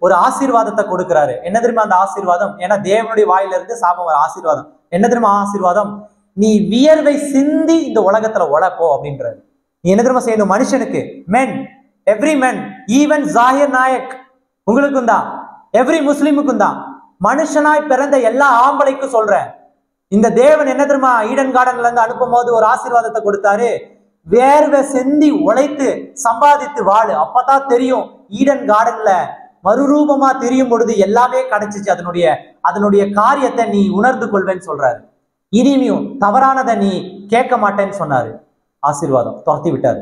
ஒரு ஆசீர்வாதத்தை கொடுக்கிறாரு. என்ன தெரியுமா அந்த ஆசீர்வாதம்? ஏன்னா தேவனுடைய வாயிலிருந்து சாபம் வர ஆசீர்வாதம். என்ன தெரியுமா ஆசீர்வாதம்? நீ வியர்வை சிந்தி இந்த உலகத்துல உழைப்போ அப்படின்றாரு. நீ என்ன தெரியுமா செய்யணும்? மனுஷனுக்கு, மென், எவ்ரி மென், ஈவன் ஜாகிர் நாயக் உங்களுக்கும் தான், எவ்ரி முஸ்லிமுக்கும் தான், மனுஷனாய் பிறந்த எல்லா ஆம்பளைக்கும் சொல்றேன். இந்த தேவன் என்ன தெரியுமா ஈடன் கார்டன்ல இருந்து அனுப்பும் போது ஒரு ஆசீர்வாதத்தை கொடுத்தாரு. வேர்வை செந்தி உழைத்து சம்பாதித்து வாழு. அப்பதான் தெரியும் ஈடன் கார்டன்ல மறுரூபமா தெரியும் பொழுது எல்லாமே கிடைச்சிச்சு. அதனுடைய காரியத்தை நீ உணர்ந்து கொள்வேன்னு சொல்றாரு. இனிமையும் தவறானதை நீ கேட்க மாட்டேன்னு சொன்னாரு. ஆசீர்வாதம் துரத்தி விட்டாரு.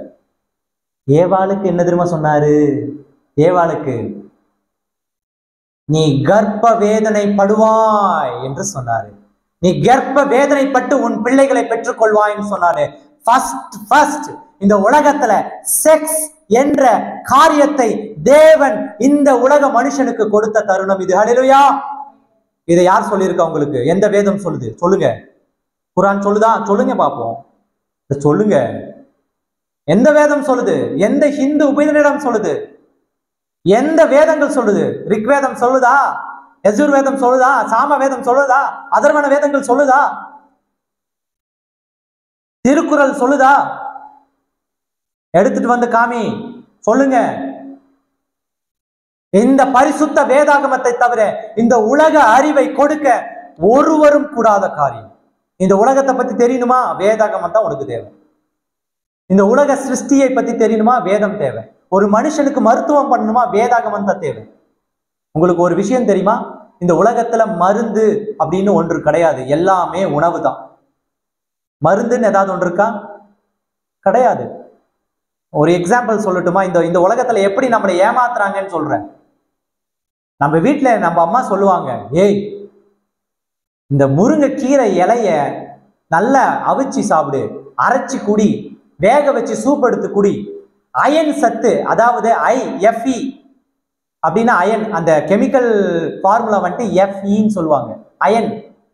ஏவாளுக்கு என்ன தெரியுமா சொன்னாரு? ஏவாளுக்கு நீ கர்ப்ப வேதனை படுவாய் என்று சொன்னாரு. நீ கர்ப்ப வேதனைப்பட்டு உன் பிள்ளைகளை பெற்றுக் கொள்வாய்ன்னு சொன்னாரு. ஃபர்ஸ்ட் இந்த உலகத்துல செக்ஸ் என்ற காரியத்தை தேவன் இந்த உலக மனுஷனுக்கு கொடுத்த தருணம் இது. ஹல்லேலூயா. இதை யார் சொல்லியிருக்கா உங்களுக்கு? எந்த வேதம் சொல்லுது? சொல்லுங்க. குர்ஆன் சொல்லுதா? சொல்லுங்க பாப்போம். சொல்லுங்க. எந்த வேதம் சொல்லுது? எந்த ஹிந்து உபநிடதம் சொல்லுது? எந்த வேதங்கள் சொல்லுது? ரிக்வேதம் சொல்லுதா? யஜுர் வேதம் சொல்லுதா? சாம வேதம் சொல்லுதா? அதர்வன வேதங்கள் சொல்லுதா? திருக்குறள் சொல்லுதா? எடுத்துட்டு வந்து காமி, சொல்லுங்க. இந்த பரிசுத்த வேதாகமத்தை தவிர இந்த உலக அறிவை கொடுக்க ஒருவரும் கூடாத காரியம். இந்த உலகத்தை பத்தி தெரியணுமா? வேதாகமம் தான் உனக்கு தேவை. இந்த உலக சிருஷ்டியை பத்தி தெரியணுமா? வேதம் தேவை. ஒரு மனுஷனுக்கு மருத்துவம் பண்ணணுமா? வேதாகமம் தான் தேவை. உங்களுக்கு ஒரு விஷயம் தெரியுமா? இந்த உலகத்துல மருந்து அப்படின்னு ஒன்று கிடையாது. எல்லாமே உணவு தான். மருந்துன்னு ஏதாவது ஒன்று இருக்கா? கிடையாது. ஒரு எக்ஸாம்பிள் சொல்லட்டுமா? இந்த உலகத்துல எப்படி நம்மளை ஏமாத்துறாங்கன்னு சொல்றேன். நம்ம வீட்டுல நம்ம அம்மா சொல்லுவாங்க, ஏய் இந்த முருங்கைக்கீரை இலைய நல்லா அவிச்சு சாப்பிடு, அரைச்சி குடி, வேக வச்சு சூப் எடுத்து குடி, அயன் சத்து, அதாவது IFE அப்படின்னா அயன், அந்த கெமிக்கல் ஃபார்முலா வந்துட்டு FEன்னு சொல்லுவாங்க. அயன்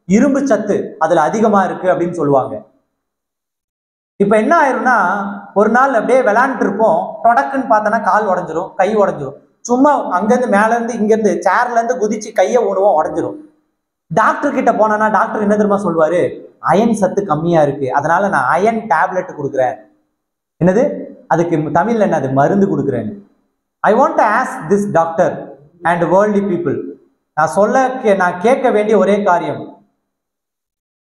இரும்பு சத்து அதுல அதிகமா இருக்கு அப்படின்னு சொல்லுவாங்க. இப்ப என்ன ஆயிரும்னா, ஒரு நாள் அப்படியே விளையாண்டு இருப்போம், தொடக்குன்னு பார்த்தோன்னா கால் உடஞ்சிரும், கை உடஞ்சிரும். சும்மா அங்கிருந்து மேல இருந்து இங்கிருந்து சேர்ல இருந்து குதிச்சு கையை ஊனுவோம், உடஞ்சிரும். டாக்டர் கிட்ட போனா டாக்டர் என்ன தெரியுமா சொல்லுவாரு? அயன் சத்து கம்மியா இருக்கு, அதனால நான் அயன் டேப்லெட் கொடுக்குறேன். என்னது? அதுக்கு தமிழ்ல என்னது? மருந்து கொடுக்குறேன். I want to ask this doctor and worldly people, நான் கேட்க வேண்டிய ஒரே காரியம்,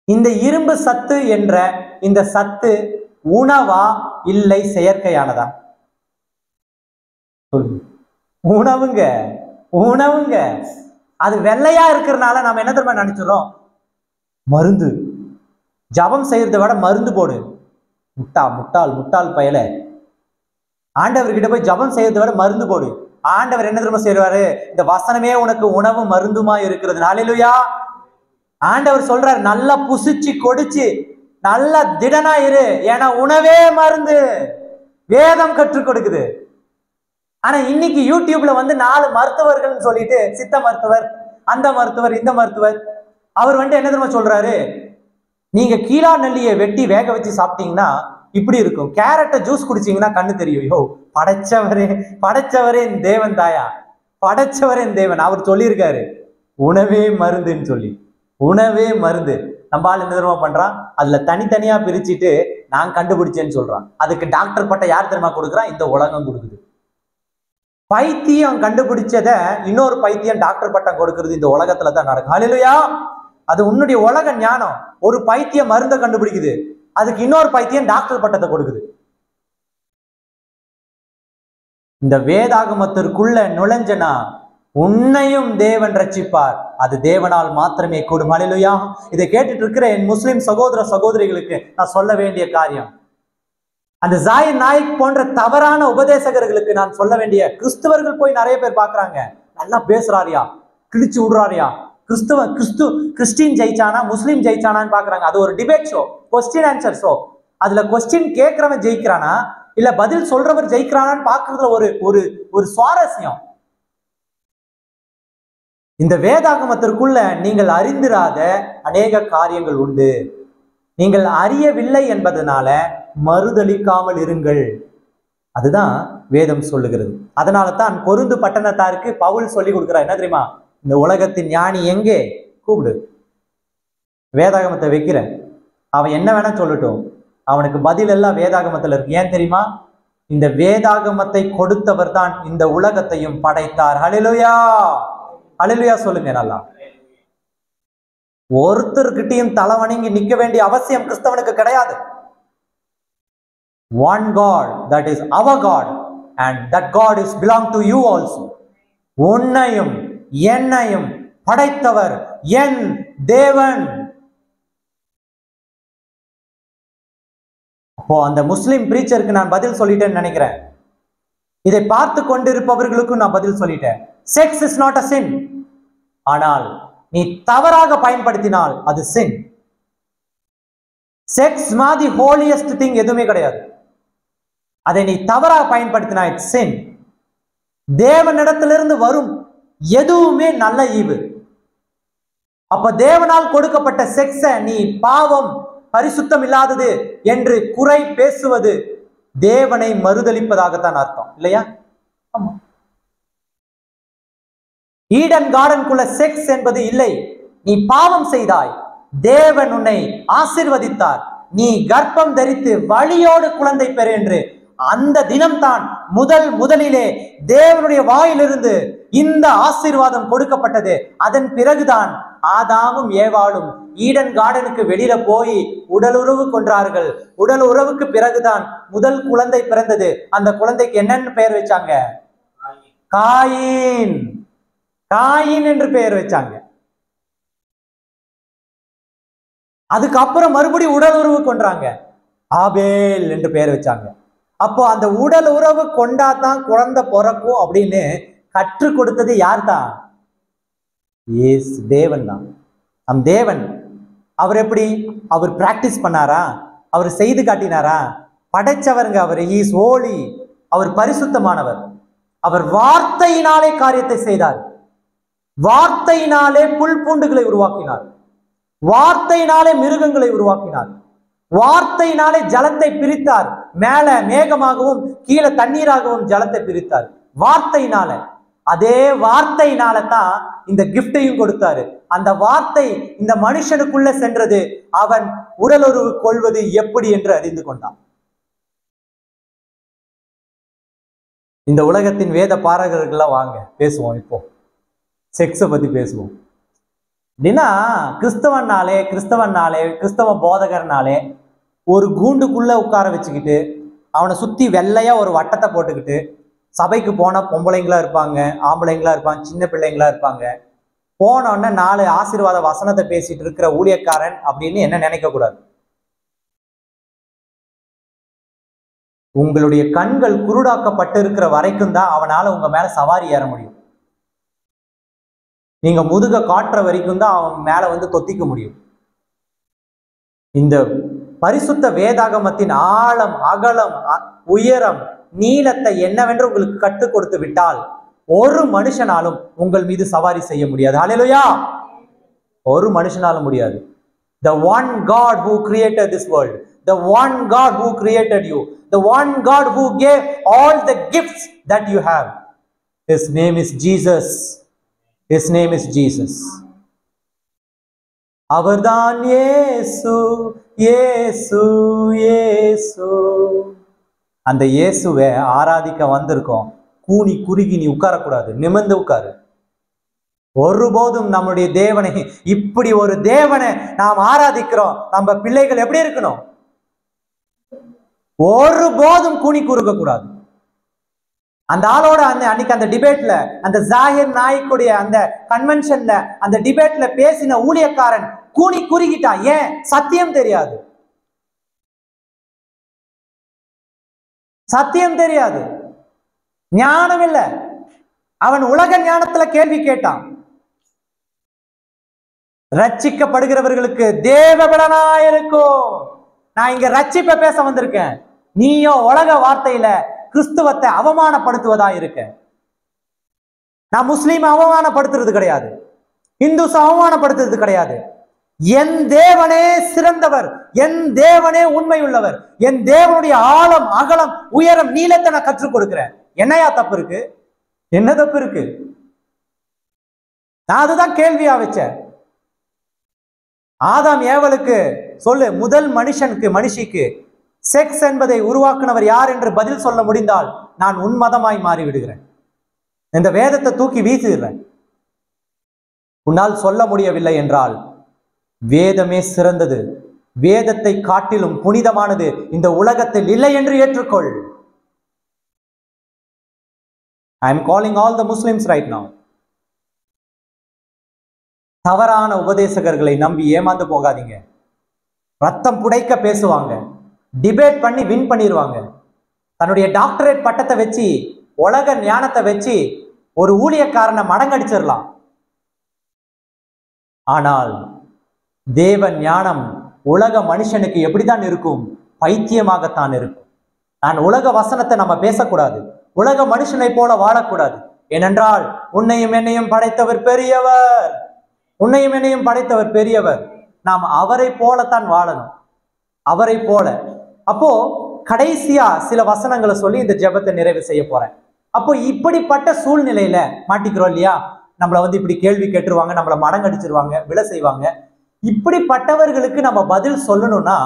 இந்த இரும்பு சத்து என்ற இந்த சத்து உணவா இல்லை செயற்கையானதா? உணவுங்க, உணவுங்க. அது வெள்ளையா இருக்கிறதுனால நாம என்ன தெரியுமா நினைச்சிடறோம்? மருந்து. ஜபம் செய்யறதை விட மருந்து போடு. முட்டாள் பயல. ஆண்டவர்கிட்ட போய் ஜபம் செய்யறதை விட மருந்து போடு. ஆண்டவர் என்ன தெரியுமா செய்வாரு? இந்த வசனமே உனக்கு உணவு மருந்துமா இருக்கிறது. ஹல்லேலூயா. ஆண்டவர் சொல்றார், நல்லா புசிச்சு கொடிச்சு நல்லா திடனா இரு, ஏன்னா உணவே மருந்து. வேதம் கற்றுக் கொடுக்குது. ஆனா இன்னைக்கு யூடியூப்ல வந்து 4 மருத்துவர்கள் சொல்லிட்டு, சித்த மருத்துவர், அந்த மருத்துவர், இந்த மருத்துவர், அவர் வந்து என்ன தெரியுமா சொல்றாரு, நீங்க கீழா நெல்லியை வெட்டி வேக வச்சு சாப்பிட்டீங்கன்னா இப்படி இருக்கும், கேரட்டை ஜூஸ் குடிச்சீங்கன்னா கண்ணு தெரியும். யோ, படைச்சவரே படைச்சவரே தேவன் தாயா, படைச்சவரே தேவன். அவர் சொல்லியிருக்காரு உணவே மருந்துன்னு சொல்லி. உணவே மருந்து. நம்ம ஆள் என்ன தெரியுமா பண்றான், அதுல தனித்தனியா பிரிச்சுட்டு நான் கண்டுபிடிச்சேன்னு சொல்றான். அதுக்கு டாக்டர் பட்டம் யார் தெரியுமா கொடுக்குறான்? இந்த உலகம் கொடுக்குது. பைத்தியம் கண்டுபிடிச்சத இன்னொரு பைத்தியம் டாக்டர் பட்டம் கொடுக்கிறது இந்த உலகத்துல தான் நடக்கும். ஹல்லேலூயா. அது உன்னுடைய உலக ஞானம். ஒரு பைத்தியம் மருந்தை கண்டுபிடிக்குது, அதுக்கு இன்னொரு பைத்தியம் டாக்டர் பட்டத்தை கொடுக்குது. இந்த வேதாகமத்திற்குள்ள நுழைஞ்சனா உன்னையும் தேவன் ரட்சிப்பார். அது தேவனால் மாத்திரமே கூடும். ஹல்லேலூயா. இதை கேட்டுட்டு இருக்கிற என் முஸ்லிம் சகோதர சகோதரிகளுக்கு நான் சொல்ல வேண்டிய காரியம், அந்த ஜாயிர் நாயிக் போன்ற தவறான உபதேசகர்களுக்கு நான் சொல்ல வேண்டிய, கிறிஸ்துவர்கள் போய் நிறைய பேர் பாக்குறாங்க, நல்லா பேசுறாரியா, கிழிச்சு விடுறாரியா, கிறிஸ்டின் ஜெயிச்சானா முஸ்லீம் ஜெயிச்சானான்னு பாக்குறாங்க. அது ஒரு debate show, question answer show. அதுல கொஸ்டின் கேட்கிறவன் ஜெயிக்கிறானா இல்ல பதில் சொல்றவர் ஜெயிக்கிறானான்னு பாக்குறதுல ஒரு சுவாரஸ்யம். இந்த வேதாகமத்திற்குள்ள நீங்கள் அறிந்திராத அநேக காரியங்கள் உண்டு. நீங்கள் அறியவில்லை என்பதனால மறுதளிக்காமல் இருங்கள். அதுதான் வேதம் சொல்லுகிறது. அதனால தான் கொரிந்து பட்டணத்தாருக்கு பவுல் சொல்லி கொடுக்கிறார், என்ன தெரியுமா, இந்த உலகத்தின் ஞானி எங்கே, கூப்பிடு, வேதாகமத்தை வைக்கிற, அவன் என்ன வேணா சொல்லட்டும், அவனுக்கு பதில் எல்லாம் வேதாகமத்துல இருக்கு. ஏன் தெரியுமா, இந்த வேதாகமத்தை கொடுத்தவர் தான் இந்த உலகத்தையும் படைத்தார். ஹல்லேலூயா. ஹல்லேலூயா சொல்லுங்க நல்லா. ஒருத்தர்கிட்டையும் தலை வணங்கி நிக்க வேண்டிய அவசியம் கிறிஸ்தவனுக்கு கிடையாது. One God, that is our God, and that God is belong to you also. உன்னையும் என்னையும் படைத்தவர் என் தேவன். அப்போ அந்த முஸ்லிம் பிரீச்சருக்கு நான் பதில் சொல்லிட்டேன்னு நினைக்கிறேன். இதை பார்த்து கொண்டிருப்பவர்களுக்கும் நான் பதில் சொல்லிட்டேன். செக்ஸ் இஸ் நாட் அ சின். ஆனால் நீ தவறாக பயன்படுத்தினால் அது சின். செக்ஸ் மாதிரி ஹோலியஸ்ட் திங் எதுவுமே கிடையாது. அதை நீ தவறாக பயன்படுத்தினா இட்ஸ் சின். தேவனிடத்திலிருந்து வரும் எதுவுமே நல்ல ஈவு. அப்ப தேவனால் கொடுக்கப்பட்ட செக்ஸ நீ பாவம், பரிசுத்தம் இல்லாதது என்று குறை பேசுவது தேவனை மறுதளிப்பதாகத்தான் அர்த்தம், இல்லையா? ஆமா. ஈடன் கார்டனுக்குள்ள செக்ஸ் என்பது இல்லை. நீ பாவம் செய்தாய், தேவன் உன்னை ஆசீர்வதித்தார், நீ கர்ப்பம் தரித்து வழியோடு குழந்தை பெறு என்று அந்த தினம்தான் முதலிலே தேவனுடைய வாயிலிருந்து இந்த ஆசீர்வாதம் கொடுக்கப்பட்டது. அதன் பிறகுதான் ஆதாமும் ஏவாளும் ஈடன் கார்டனுக்கு வெளியில போய் உடல் உறவு கொன்றார்கள். உடல் உறவுக்கு பிறகுதான் முதல் குழந்தை பிறந்தது. அந்த குழந்தைக்கு என்னன்னு பெயர் வச்சாங்க? காயின். காயின் என்று பெயர் வச்சாங்க. அதுக்கப்புறம் மறுபடியும் உடல் உறவு கொன்றாங்க, ஆபேல் என்று பெயர் வச்சாங்க. அப்போ அந்த உடல் உறவு கொண்டாதான் குழந்தை பிறக்கும் அப்படின்னு கற்றுக் கொடுத்தது யார் தான்? தேவன் தான். நம் தேவன். அவர் எப்படி? அவர் பிராக்டிஸ் பண்ணாரா? அவர் செய்து காட்டினாரா? படைச்சவருங்க அவர். இஸ் ஹோலி. அவர் பரிசுத்தமானவர். அவர் வார்த்தையினாலே காரியத்தை செய்தார். வார்த்தையினாலே புல் பூண்டுகளை உருவாக்கினார். வார்த்தையினாலே மிருகங்களை உருவாக்கினார். வார்த்தையினாலே ஜலத்தை பிரித்தார். மேல மேகமாகவும் கீழே தண்ணீராகவும் ஜலத்தை பிரித்தார் வார்த்தையினால. அதே வார்த்தையினால தான் இந்த கிஃப்டையும் கொடுத்தாரு. அந்த வார்த்தை இந்த மனுஷனுக்குள்ள சென்றது. அவன் உடலுறவு கொள்வது எப்படி என்று அறிந்து கொண்டான். இந்த உலகத்தின் வேத பாரகர்கள்லாம் வாங்க பேசுவோம். இப்போ செக்ஸை பத்தி பேசுவோம். அப்படின்னா கிறிஸ்தவனாலே கிறிஸ்தவ போதகர்னாலே ஒரு கூண்டுக்குள்ள உட்கார வச்சுக்கிட்டு அவனை சுத்தி வெள்ளையா ஒரு வட்டத்தை போட்டுக்கிட்டு சபைக்கு போனா பொம்பளைங்களா இருப்பாங்க, ஆம்பளைங்களா இருப்பாங்க, சின்ன பிள்ளைங்களா இருப்பாங்க. போனோடனே 4 ஆசீர்வாத வசனத்தை பேசிட்டு இருக்கிற ஊழியக்காரன் அப்படின்னு என்ன நினைக்க கூடாது. உங்களுடைய கண்கள் குருடாக்கப்பட்டு இருக்கிற வரைக்கும் தான் அவனால உங்க மேல சவாரி ஏற முடியும். நீங்க முதுக காட்டுற வரைக்கும் தான் அவன் மேல வந்து தொத்திக்க முடியும். இந்த பரிசுத்த வேதாகமத்தின் ஆழம், அகலம், உயரம், நீளத்தை என்னவென்று உங்களுக்கு கற்றுக் கொடுத்து விட்டால் ஒரு மனுஷனாலும் உங்கள் மீது சவாரி செய்ய முடியாது. ஹல்லேலூயா. ஒரு மனுஷனாலும் முடியாது. The one God who created this world, the one God who created you, the one God who gave all the gifts that you have, his name is Jesus. His name is Jesus. அவர்தான் இயேசு, இயேசு, இயேசு. அந்த இயேசுவை ஆராதிக்க வந்திருக்கோம். கூனி குறுகி நீ உட்காரக்கூடாது, நிமிர்ந்து உட்காரு. ஒருபோதும் நம்முடைய தேவனை, இப்படி ஒரு தேவனை நாம் ஆராதிக்கிறோம், நம்ம பிள்ளைகள் எப்படி இருக்கணும்? ஒருபோதும் கூனி குறுக்க கூடாது. அந்த ஆளோட அன்னைக்கு அந்த டிபேட்ல, அந்த ஜாகிர் நாயிக்குடைய அந்த கன்வென்ஷன்ல, அந்த டிபேட்ல பேசின ஊழியக்காரன் கூனி குறுகிட்டான். ஏன்? சத்தியம் தெரியாது, சத்தியம் தெரியாது, ஞானம் இல்லை. அவன் உலக ஞானத்துல கேள்வி கேட்டான். ரட்சிக்கப்படுகிறவர்களுக்கு தேவபலனாயிருக்கும். நான் இங்க ரட்சிப்பை பேச வந்திருக்கேன். நீயோ உலக வார்த்தையில கிறிஸ்துவத்தை அவமானப்படுத்துவதா இருக்க. நான் முஸ்லீம் அவமானப்படுத்துறது கிடையாது, இந்துஸ் அவமானப்படுத்துறது கிடையாது. என் தேவனே சிறந்தவர், என் தேவனே உண்மை உள்ளவர், என் தேவனுடைய ஆழம், அகலம், உயரம், நீளத்தை நான் கற்றுக் கொடுக்கிறேன். என்னையா தப்பு இருக்கு? என்ன தப்பு இருக்கு? நான் அதுதான் கேள்வியா வச்சேன். ஆதாம் ஏவலுக்கு சொல்லு, முதல் மனுஷிக்கு செக்ஸ் என்பதை உருவாக்குனவர் யார் என்று பதில் சொல்ல முடிந்தால் நான் உன்மதமாய் மாறி விடுகிறேன். இந்த வேதத்தை தூக்கி வீசுகிறேன். உன்னால் சொல்ல முடியவில்லை என்றால் வேதமே சிறந்தது, வேதத்தை காட்டிலும் புனிதமானது இந்த உலகத்தில் இல்லை என்று ஏற்றுக்கொள். I am calling all the Muslims right now. தவறான உபதேசகர்களை நம்பி ஏமாந்து போகாதீங்க. ரத்தம் புடைக்க பேசுவாங்க, டிபேட் பண்ணி வின் பண்ணிடுவாங்க. தன்னுடைய டாக்டரேட் பட்டத்தை வச்சு, உலக ஞானத்தை வச்சு ஒரு ஊழியக்காரனை மடங்கடிச்சிடலாம். ஆனால் தேவ ஞானம் உலக மனுஷனுக்கு எப்படிதான் இருக்கும்? பைத்தியமாகத்தான் இருக்கும். நான் உலக வசனத்தை நம்ம பேசக்கூடாது, உலக மனுஷனை போல வாழக்கூடாது. ஏனென்றால் உன்னையும் என்னையும் படைத்தவர் பெரியவர், உன்னையும் என்னையும் படைத்தவர் பெரியவர். நாம் அவரை போலத்தான் வாழணும், அவரை போல. அப்போ கடைசியா சில வசனங்களை சொல்லி இந்த ஜெபத்தை நிறைவு செய்ய போறேன். அப்போ இப்படிப்பட்ட சூழ்நிலையில மாட்டிக்கிறோம் இல்லையா? நம்மளை வந்து இப்படி கேள்வி கேட்டுருவாங்க, நம்மளை மடங்கடிச்சிருவாங்க, விலை செய்வாங்க. இப்படிப்பட்டவர்களுக்கு நம்ம பதில் சொல்லணும்னா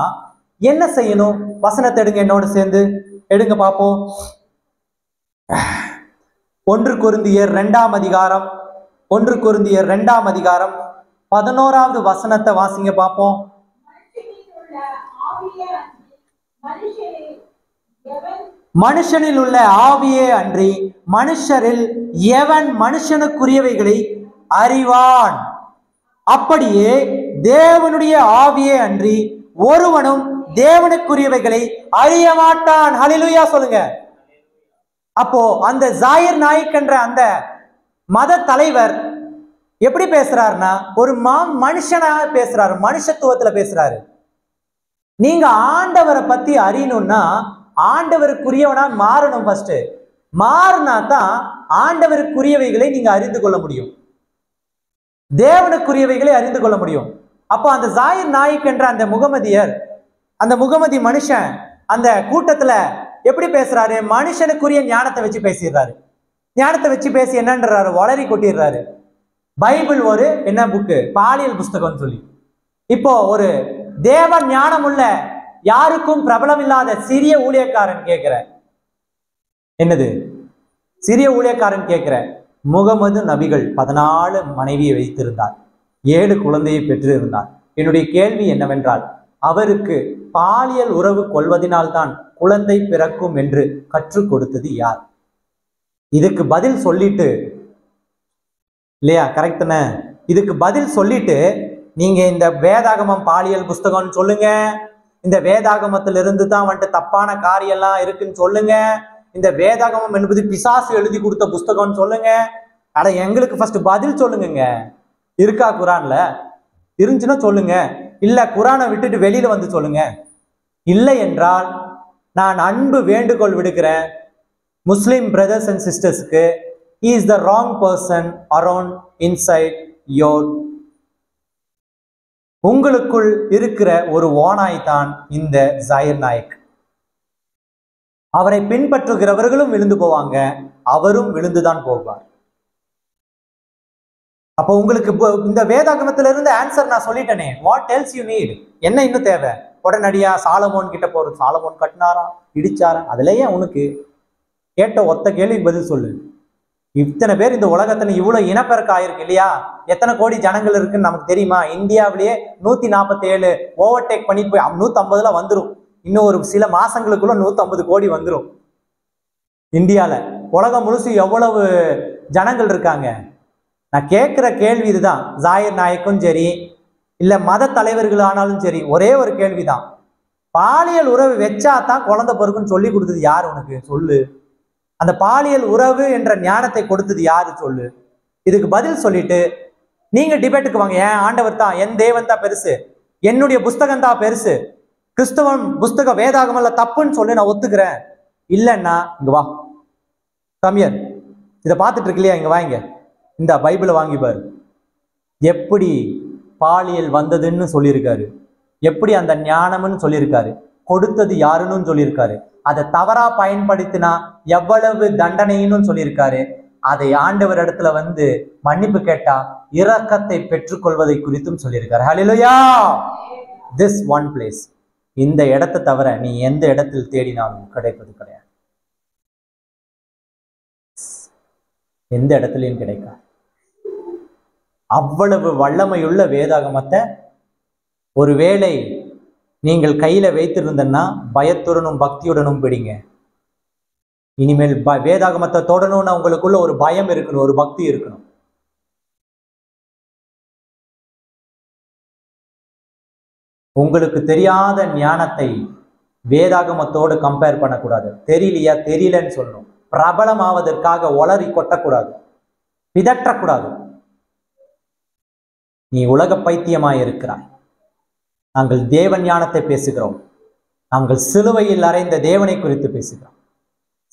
என்ன செய்யணும்? வசனத்தை எடுங்க, என்னோட சேர்ந்து எடுங்க பார்ப்போம். 1 கொரிந்தியர் 2ஆம் அதிகாரம், 1 கொரிந்தியர் 2ஆம் அதிகாரம் 11வது வசனத்தை வாசிங்க பார்ப்போம். மனுஷனில் உள்ள ஆவியே அன்றி மனுஷரில் எவன் மனுஷனுக்குரியவைகளை அறிவான்? அப்படியே தேவனுடைய ஆவியே அன்றி ஒருவனும் தேவனுக்குரியவைகளை அறிய மாட்டான். ஹல்லேலூயா சொல்லுங்க. அப்போ அந்த ஜாகிர் நாயிக் என்ற அந்த மத தலைவர் எப்படி பேசுறாருன்னா, ஒரு மனுஷனா பேசுறாரு, மனுஷத்துவத்துல பேசுறாரு. நீங்க ஆண்டவரை பத்தி அறியணும்னா ஆண்டவருக்குரியவனா மாறணும். ஃபர்ஸ்ட் மாறினா தான் ஆண்டவருக்குரியவைகளை நீங்க அறிந்து கொள்ள முடியும், தேவனுக்குரியவைகளை அறிந்து கொள்ள முடியும். அப்போ அந்த ஜாகிர் நாயிக் என்ற அந்த முகமதியர், அந்த முகமதி மனுஷன் அந்த கூட்டத்துல எப்படி பேசுறாரு? மனுஷனுக்குரிய ஞானத்தை வச்சு பேசிடுறாரு. ஞானத்தை வச்சு பேசி என்னன்றாரு? வளரி கொட்டிடுறாரு. பைபிள் ஒரு என்ன புக்கு? பாலியல் புஸ்தகம் சொல்லி. இப்போ ஒரு தேவ ஞானம் உள்ள, யாருக்கும் பிரபலம் இல்லாத சிறிய ஊழியக்காரன் கேட்கிற, என்னது சிறிய ஊழியக்காரன் கேட்கிற, முகமது நபிகள் 14 மனைவியை வைத்திருந்தார், 7 குழந்தையை பெற்றிருந்தார். என்னுடைய கேள்வி என்னவென்றால், அவருக்கு பாலியல் உறவு கொள்வதனால்தான் குழந்தை பிறக்கும் என்று கற்றுக் கொடுத்தது யார்? இதுக்கு பதில் சொல்லிட்டு, இல்லையா? கரெக்ட் தானே? இதுக்கு பதில் சொல்லிட்டு நீங்க இந்த வேதாகமம் பாலியல் புஸ்தகம்னு சொல்லுங்க, இந்த வேதாகமத்திலிருந்து தான் வந்துட்டு தப்பான காரியெல்லாம் இருக்குன்னு சொல்லுங்க, இந்த வேதாகமம் என்பது பிசாசு எழுதி கொடுத்த புஸ்தகம்னு சொல்லுங்க. அட எங்களுக்கு ஃபர்ஸ்ட் பதில் சொல்லுங்க. இருக்கா குரான்ல? இருந்துச்சுன்னா சொல்லுங்க. இல்ல குரானை விட்டுட்டு வெளியில வந்து சொல்லுங்க. இல்லை என்றால் நான் அன்பு வேண்டுகோள் விடுக்கிறேன் முஸ்லிம் பிரதர்ஸ் அண்ட் சிஸ்டர்ஸ்க்கு, he is the wrong person around inside your, உங்களுக்குள் இருக்கிற ஒரு ஓனாய் தான் இந்த ஜாகிர் நாயக். அவரை பின்பற்றுகிறவர்களும் விழுந்து போவாங்க, அவரும் விழுந்துதான் போவார். அப்போ உங்களுக்கு இந்த வேதாகமத்துல இருந்து ஆன்சர் நான் சொல்லிட்டேனே. What else you need? என்ன இன்னும் தேவை? உடனடியா சாலமோன் கிட்ட போறது. சாலமோன் கட்டினாரா இடிச்சாரா? அதுலயே உனக்கு கேட்ட ஒத்த கேள்விக்கு பதில் சொல்லு. இத்தனை பேர் இந்த உலகத்துல இவ்வளவு இனப்பெருக்கம் ஆயிருக்கு இல்லையா? எத்தனை கோடி ஜனங்கள் இருக்குன்னு நமக்கு தெரியுமா? இந்தியாவிலேயே 147 ஓவர்டேக் பண்ணி போய் 150ல வந்துடும். இன்னும் ஒரு சில மாசங்களுக்குள்ள 150 கோடி வந்துடும் இந்தியால. உலகம் முழுசு எவ்வளவு ஜனங்கள் இருக்காங்க? நான் கேட்கிற கேள்வி இதுதான். ஜாகிர் நாயக்கும் சரி, இல்ல மத தலைவர்கள் ஆனாலும் சரி, ஒரே ஒரு கேள்விதான். பாலியல் உறவு வச்சா தான் குழந்தை பிறக்குன்னு சொல்லி கொடுத்தது யாரு உனக்கு? சொல்லு. அந்த பாலியல் உறவு என்ற ஞானத்தை கொடுத்தது யாரு? சொல்லு. இதுக்கு பதில் சொல்லிட்டு நீங்க டிபேட்டுக்கு வாங்க. ஏன் ஆண்டவர் தான், என் தேவன் தான் பெருசு, என்னுடைய புஸ்தகம் தான் பெருசு, கிறிஸ்தவன் புஸ்தகம் வேதாகமல்ல தப்புன்னு சொல்லி நான் ஒத்துக்கிறேன். இல்லைன்னா இங்க வா கம்யர், இதை பார்த்துட்டு இருக்கு இல்லையா, இங்க வாங்க, இந்த பைபிளை வாங்கி பாரு. எப்படி பாலியல் வந்ததுன்னு சொல்லியிருக்காரு, எப்படி அந்த ஞானம்னு சொல்லியிருக்காரு, கொடுத்தது யாருன்னு சொல்லியிருக்காரு, அதை தவறா பயன்படுத்தினா எவ்வளவு தண்டனைன்னு சொல்லியிருக்காரு. அதை ஆண்டவர் இடத்துல வந்து மன்னிப்பு கேட்டா இரக்கத்தை பெற்றுக்கொள்வதை குறித்தும் சொல்லியிருக்காரு. ஹல்லேலூயா. திஸ் ஒன் பிளேஸ், இந்த இடத்தை தவிர நீ எந்த இடத்தில் தேடினாலும் கிடைப்பது கிடையாது. எந்த இடத்துலையும் கிடைக்காது. அவ்வளவு வல்லமையுள்ள வேதாகமத்தை ஒருவேளை நீங்கள் கையில வைத்திருந்தன்னா பயத்துடனும் பக்தியுடனும் பிடிங்க. இனிமேல் வேதாகமத்தை தொடணும்னா உங்களுக்குள்ள ஒரு பயம் இருக்கணும், ஒரு பக்தி இருக்கணும். உங்களுக்கு தெரியாத ஞானத்தை வேதாகமத்தோடு கம்பேர் பண்ணக்கூடாது. தெரியலையா தெரியலன்னு சொல்லணும். பிரபலமாவதற்காக ஒளறி கொட்டக்கூடாது, பிதற்றக்கூடாது. நீ உலக பைத்தியமாய் இருக்கிறாய். நாங்கள் தேவ ஞானத்தை பேசுகிறோம். நாங்கள் சிலுவையில் அறைந்த தேவனை குறித்து பேசுகிறோம்.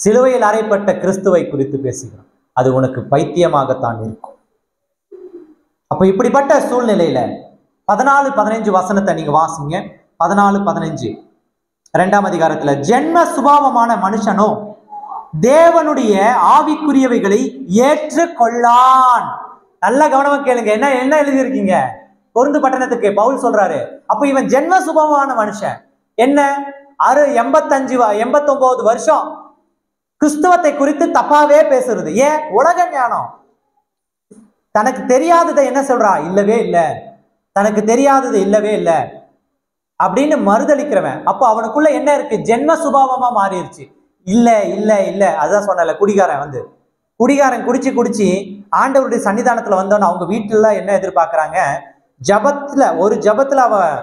சிலுவையில் அறைப்பட்ட கிறிஸ்துவை குறித்து பேசுகிறோம். அது உனக்கு பைத்தியமாகத்தான் இருக்கும். அப்ப இப்படிப்பட்ட சூழ்நிலையில 14-15 வசனத்தை நீங்க வாசிங்க. 14-15 2ஆம் அதிகாரத்துல, ஜென்ம சுபாவமான மனுஷனோ தேவனுடைய ஆவிக்குரியவைகளை ஏற்றுக்கொள்ளான். நல்ல கவனமா கேளுங்க. என்ன என்ன எழுதியிருக்கீங்க கொரிந்து பட்டணத்துக்கு பவுல் சொல்றாரு. அப்ப இவன் ஜென்ம சுபாவமான மனுஷன். என்ன 89 வருஷம் கிறிஸ்தவத்தை குறித்து தப்பாவே பேசுறது. ஏன்? உலக ஞானம். தனக்கு தெரியாததை என்ன சொல்றா? இல்லவே இல்லை, தனக்கு தெரியாதது இல்லவே இல்லை அப்படின்னு மறுதளிக்கிறவன். அப்போ அவனுக்குள்ள என்ன இருக்கு? ஜென்ம சுபாவமா மாறிடுச்சு. இல்ல இல்ல இல்ல. அதுதான் சொன்னல, குடிகாரன் குடிச்சு ஆண்டவருடைய சன்னிதானத்துல வந்தவன அவங்க வீட்டுல என்ன எதிர்பார்க்கறாங்க? ஒரு ஜபத்துல அவன்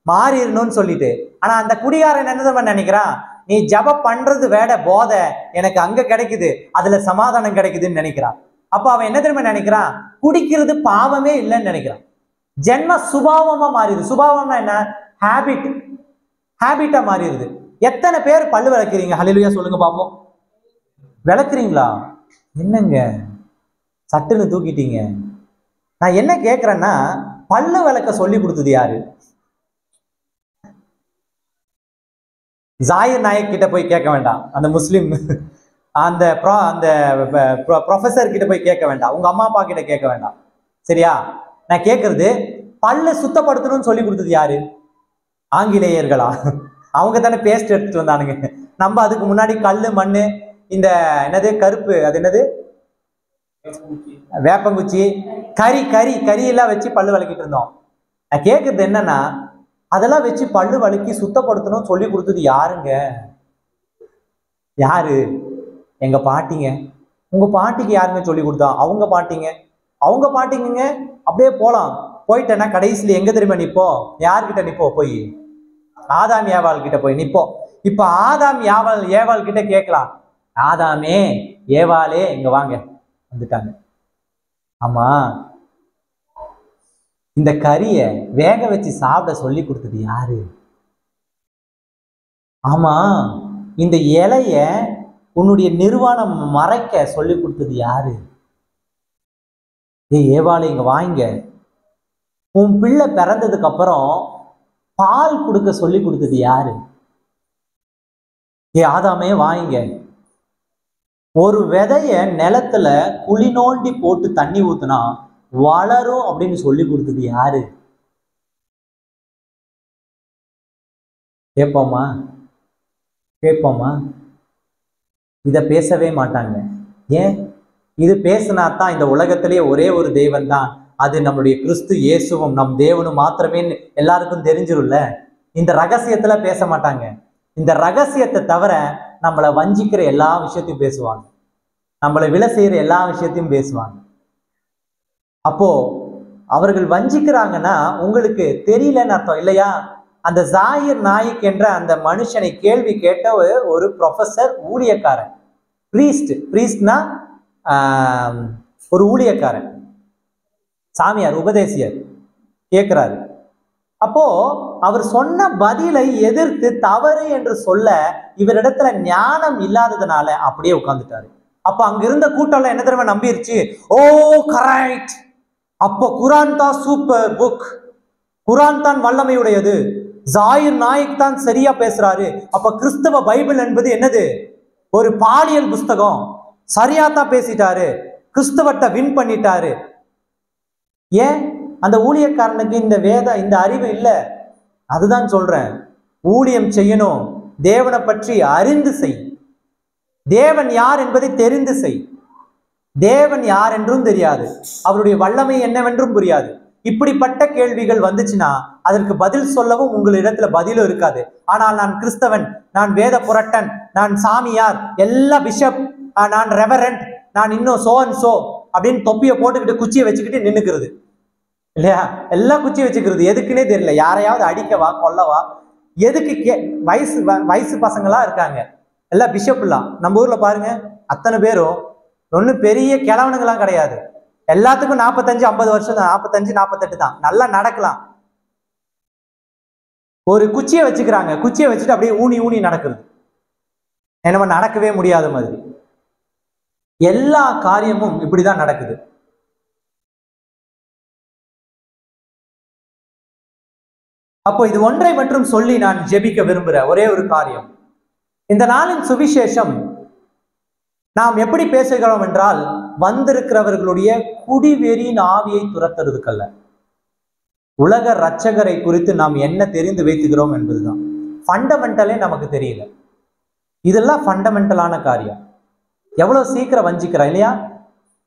மாறிடணும்னு சொல்லிட்டு. ஆனா அந்த குடிகாரன் என்ன நினைக்கிறான்? நீ ஜபம் பண்றது வேட போதை எனக்கு அங்க கிடைக்குது, அதுல சமாதானம் கிடைக்குதுன்னு நினைக்கிறான். அப்ப அவன் என்ன தெரியுமா நினைக்கிறான்? குடிக்கிறது பாவமே இல்லைன்னு நினைக்கிறான். ஜென்ம சுபாவமா மாறிடுது. சுபாவம்னா என்ன? ஹேபிட்டா மாறிடுது. எத்தனை பேர் பல்லு விளக்குறீங்க? ஹல்லேலூயா சொல்லுங்க பாப்போம். விளக்குறீங்களா? என்னங்க சட்டுன்னு தூக்கிட்டீங்க? நான் என்ன கேட்கிறேன்னா, பல்லு விளக்க சொல்லி கொடுத்தது யாரு? ஜாகிர் நாயக் கிட்ட போய் கேட்க வேண்டாம். அந்த முஸ்லிம் அந்த ப்ரொஃபசர் கிட்ட போய் கேட்க வேண்டாம். உங்க அம்மா அப்பா கிட்ட கேட்க வேண்டாம். சரியா? நான் கேட்கறது, பல்லு சுத்தப்படுத்தணும்னு சொல்லி கொடுத்தது யாரு? ஆங்கிலேயர்களா? அவங்க தானே பேஸ்ட் எடுத்துட்டு வந்தானுங்க. நம்ம அதுக்கு முன்னாடி கல்லு மண்ணு, இந்த என்னது கருப்பு, அது என்னது வேப்பங்குச்சி, கறி எல்லாம் வச்சு பல்லு விளக்கிட்டு இருந்தோம். நான் கேட்கறது என்னன்னா, அதெல்லாம் வச்சு பல்லு வலிக்கி சுத்தப்படுத்தணும் சொல்லி கொடுத்தது யாருங்க? யாரு? எங்க பாட்டிங்க. உங்க பாட்டிக்கு யாருங்க சொல்லி கொடுத்தா? அவங்க பாட்டிங்க. அப்படியே போலாம். போயிட்டேன்னா கடைசியில எங்க தெரியுமா நிப்போம்? யார்கிட்ட நிப்போம்? போய் ஆதாம் ஏவாள் கிட்ட போய் நிப்போம். இப்ப ஆதாம் ஏவாள் கிட்ட கேட்கலாம், ஆதாமே ஏவாளே இங்க வாங்க, வந்துட்டாங்க. ஆமா, இந்த கறிய வேக வச்சு சாப்பிட சொல்லி கொடுத்தது யாரு? ஆமா, இந்த இலைய உன்னுடைய நிர்வாணம் மறைக்க சொல்லி கொடுத்தது யாரு? ஏவாளை இங்க வாங்க, உன் பிள்ளை பிறந்ததுக்கு அப்புறம் பால் கொடுக்க சொல்லி கொடுத்தது யாரு? ஆதாமே வாங்க, ஒரு விதைய நிலத்துல குழி நோண்டி போட்டு தண்ணி ஊத்துனா வளரும் அப்படின்னு சொல்லி கொடுத்தது யாரு? கேட்போமா? கேட்போமா? இத பேசவே மாட்டாங்க. ஏன்? இது பேசினா தான் இந்த உலகத்திலேயே ஒரே ஒரு தேவன் தான், அது நம்முடைய கிறிஸ்து இயேசுவும் நம் தேவனும் மாத்திரமே எல்லாருக்கும் தெரிஞ்சிரும்ல. இந்த ரகசியத்துல பேச மாட்டாங்க. இந்த ரகசியத்தை தவிர நம்மளை வஞ்சிக்கிற எல்லா விஷயத்தையும் பேசுவாங்க, நம்மளை விலை செய்யற எல்லா விஷயத்தையும் பேசுவாங்க. அப்போ அவர்கள் வஞ்சிக்கிறாங்கன்னா உங்களுக்கு தெரியலன்னு அர்த்தம் இல்லையா? அந்த ஜாயிர் நாயிக் என்ற அந்த மனுஷனை கேள்வி கேட்ட ஒரு ப்ரொஃபசர், ஊழியக்காரன், பிரீஸ்ட்னா ஒரு ஊழியக்காரன், சாமியார், உபதேசியர் கேட்கிறாரு. அப்போ அவர் சொன்ன பதிலை எதிர்த்து தவறு என்று சொல்ல இவரிடத்துல ஞானம் இல்லாததுனால அப்படியே உட்கார்ந்துட்டாரு. அப்ப அங்க இருந்த கூட்டம் என்ன தெரியுமா நம்பிருச்சு? ஓ கரெக்ட், அப்போ குரான் தான் சூப்பர் புக், குரான் தான் வல்லமையுடையது, ஜாயிர் நாயிக் தான் சரியா பேசுறாரு, அப்ப கிறிஸ்தவ பைபிள் என்பது என்னது? ஒரு பாலியல் புஸ்தகம், சரியா தான் பேசிட்டாரு, கிறிஸ்தவத்தை வின் பண்ணிட்டாரு. ஏன்? அந்த ஊழியக்காரனுக்கு இந்த அறிவு இல்லை. அதுதான் சொல்றேன், ஊழியம் செய்யணும், தேவனை பற்றி அறிந்து செய், தேவன் யார் என்பதை தெரிந்து செய். தேவன் யார் என்றும் தெரியாது, அவருடைய வல்லமை என்னவென்றும் புரியாது. இப்படிப்பட்ட கேள்விகள் வந்துச்சுன்னா அதற்கு பதில் சொல்லவும் உங்களிடத்துல பதிலும் இருக்காது. ஆனால் நான் கிறிஸ்தவன், நான் வேத புரட்டன், நான் சாமியார், எல்லா பிஷப், நான் ரெவரண்ட், நான் இன்னும் சோ அண்ட் சோ அப்படின்னு தொப்பியை போட்டுக்கிட்டு குச்சியை வச்சுக்கிட்டு நின்னுக்கிறது இல்லையா? எல்லாம் குச்சி வச்சுக்கிறது எதுக்குன்னே தெரியல. யாரையாவது அடிக்கவா கொல்லவா? எதுக்கு? வயசு பசங்களா இருக்காங்க எல்லாம், பிஷப்லாம் நம்ம ஊர்ல பாருங்க, அத்தனை பேரும் ஒன்னும் பெரிய கிழவனுங்களாம் கிடையாது, எல்லாத்துக்கும் 45-50 வருஷம் தான், 45-48 தான், நல்லா நடக்கலாம். ஒரு குச்சியை வச்சுக்கிறாங்க, குச்சியை வச்சுட்டு அப்படியே ஊனி ஊனி நடக்கிறது, நம்ம நடக்கவே முடியாத மாதிரி. எல்லா காரியமும் இப்படிதான் நடக்குது. அப்போ இது ஒன்றை மட்டும் சொல்லி நான் ஜெபிக்க விரும்புகிற ஒரே ஒரு காரியம், இந்த நாளின் சுவிசேஷம் நாம் எப்படி பேசுகிறோம் என்றால், வந்திருக்கிறவர்களுடைய குடிவெறியின் ஆவியை துரத்துறதுக்கல்ல, உலக இரட்சகரை குறித்து நாம் என்ன தெரிந்து வைத்துக்கிறோம் என்பதுதான். ஃபண்டமெண்டலே நமக்கு தெரியல. இதெல்லாம் ஃபண்டமெண்டலான காரியம். எவ்வளவு சீக்கிரம் வஞ்சிக்கிறோம் இல்லையா?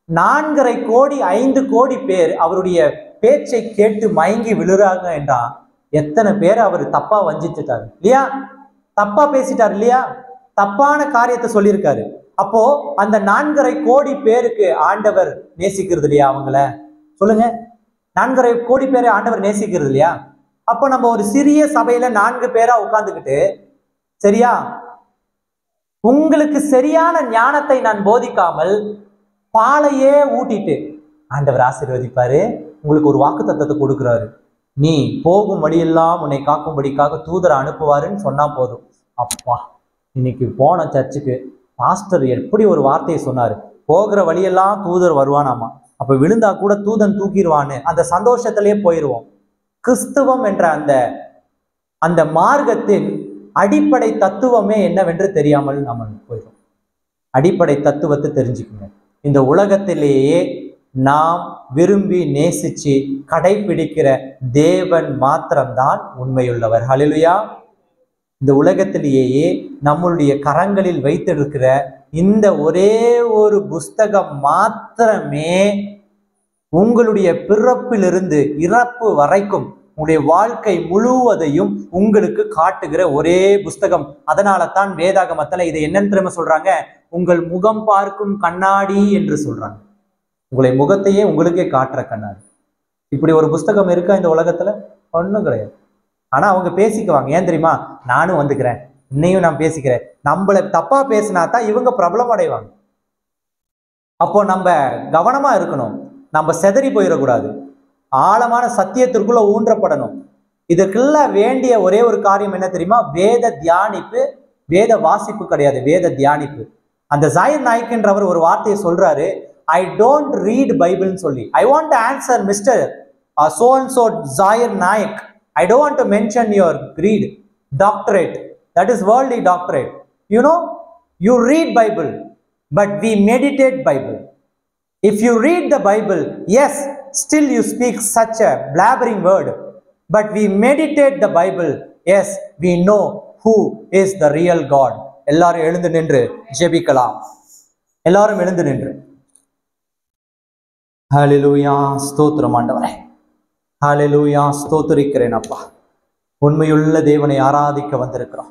4.5 கோடி 5 கோடி பேர் அவருடைய பேச்சை கேட்டு மயங்கி விழுறாங்க என்றா எத்தனை பேர் அவர் தப்பா வஞ்சிச்சுட்டாரு இல்லையா? தப்பா பேசிட்டார் இல்லையா? தப்பான காரியத்தை சொல்லியிருக்காரு. அப்போ அந்த 4.5 கோடி பேருக்கு ஆண்டவர் நேசிக்கிறது இல்லையா? அவங்கள சொல்லுங்க, 4.5 கோடி பேரை ஆண்டவர் நேசிக்கிறது இல்லையா? அப்போ நம்ம ஒரு சிறிய சபையில 4 பேரா உட்கார்ந்துக்கிட்டு, சரியா, உங்களுக்கு சரியான ஞானத்தை நான் போதிக்காமல் பாலையே ஊட்டிட்டு ஆண்டவர் ஆசீர்வதிப்பாரு, உங்களுக்கு ஒரு வாக்கு தத்தத்தை கொடுக்குறாரு, நீ போகும் வழியெல்லாம் உன்னை காக்கும்படிக்காக தூதரை அனுப்புவாருன்னு சொன்னா போதும். அப்பா, இன்னைக்கு போன சர்ச்சுக்கு பாஸ்டர் எப்படி ஒரு வார்த்தையை சொன்னாரு, போகிற வழியெல்லாம் தூதர் வருவானாமா, அப்ப விழுந்தா கூட தூதன் தூக்கிடுவான்னு அந்த சந்தோஷத்திலே போயிடுவோம். கிறிஸ்துவம் என்ற அந்த மார்க்கத்தின் அடிப்படை தத்துவமே என்னவென்று தெரியாமல் நம்ம போயிடும். அடிப்படை தத்துவத்தை தெரிஞ்சுக்குங்க. இந்த உலகத்திலேயே நாம் விரும்பி நேசிச்சு கடைபிடிக்கிற தேவன் மாத்திரம்தான் உண்மையுள்ளவர். ஹல்லேலூயா. இந்த உலகத்திலேயே நம்மளுடைய கரங்களில் வைத்திருக்கிற இந்த ஒரே ஒரு புஸ்தகம் மாத்திரமே உங்களுடைய பிறப்பிலிருந்து இறப்பு வரைக்கும் உங்களுடைய வாழ்க்கை முழுவதையும் உங்களுக்கு காட்டுகிற ஒரே புஸ்தகம். அதனால தான் வேதாகமத்துல இதை என்னன்னு தெரியுமா சொல்றாங்க? உங்கள் முகம் பார்க்கும் கண்ணாடி என்று சொல்றாங்க. உங்களை முகத்தையே உங்களுக்கே காட்டுற கண்ணாடி. இப்படி ஒரு புஸ்தகம் இருக்கா இந்த உலகத்துல? ஒன்றும் கிடையாது. ஆனா அவங்க பேசிக்குவாங்க. ஏன் தெரியுமா? நானும் வந்துக்கிறேன், இன்னையும் நான் பேசிக்கிறேன். நம்மளை தப்பா பேசினா தான் இவங்க பிரபலம் அடைவாங்க. அப்போ நம்ம கவனமா இருக்கணும். நம்ம செதறி போயிடக்கூடாது. ஆழமான சத்தியத்திற்குள்ள ஊன்றப்படணும். இதற்கெல்லாம் வேண்டிய ஒரே ஒரு காரியம் என்ன தெரியுமா? வேத தியானிப்பு, வேத வாசிப்பு கிடையாது, வேத தியானிப்பு. அந்த ஜாயிர் நாயக்ன்றவர் ஒரு வார்த்தையை சொல்றாரு, ஐ டோன்ட் ரீட் பைபிள்னு சொல்லி. I want to answer mister so and so Zahir Naik. I don't want to mention your creed, doctorate. That is worldly doctorate. You know, you read Bible, but we meditate Bible. If you read the Bible, yes, still you speak such a blabbering word, but we meditate the Bible. Yes, we know who is the real God. எல்லாரும் எழுந்து நின்று ஜெபிக்கலாம். எல்லாரும் எழுந்து நின்று. ஹல்லேலூயா, ஸ்தோத்திரம் ஆண்டவரே. ஹல்லேலூயா, ஸ்தோத்திரிக்கிறேன் அப்பா. உண்மையுள்ள தேவனை ஆராதிக்க வந்திருக்கிறோம்.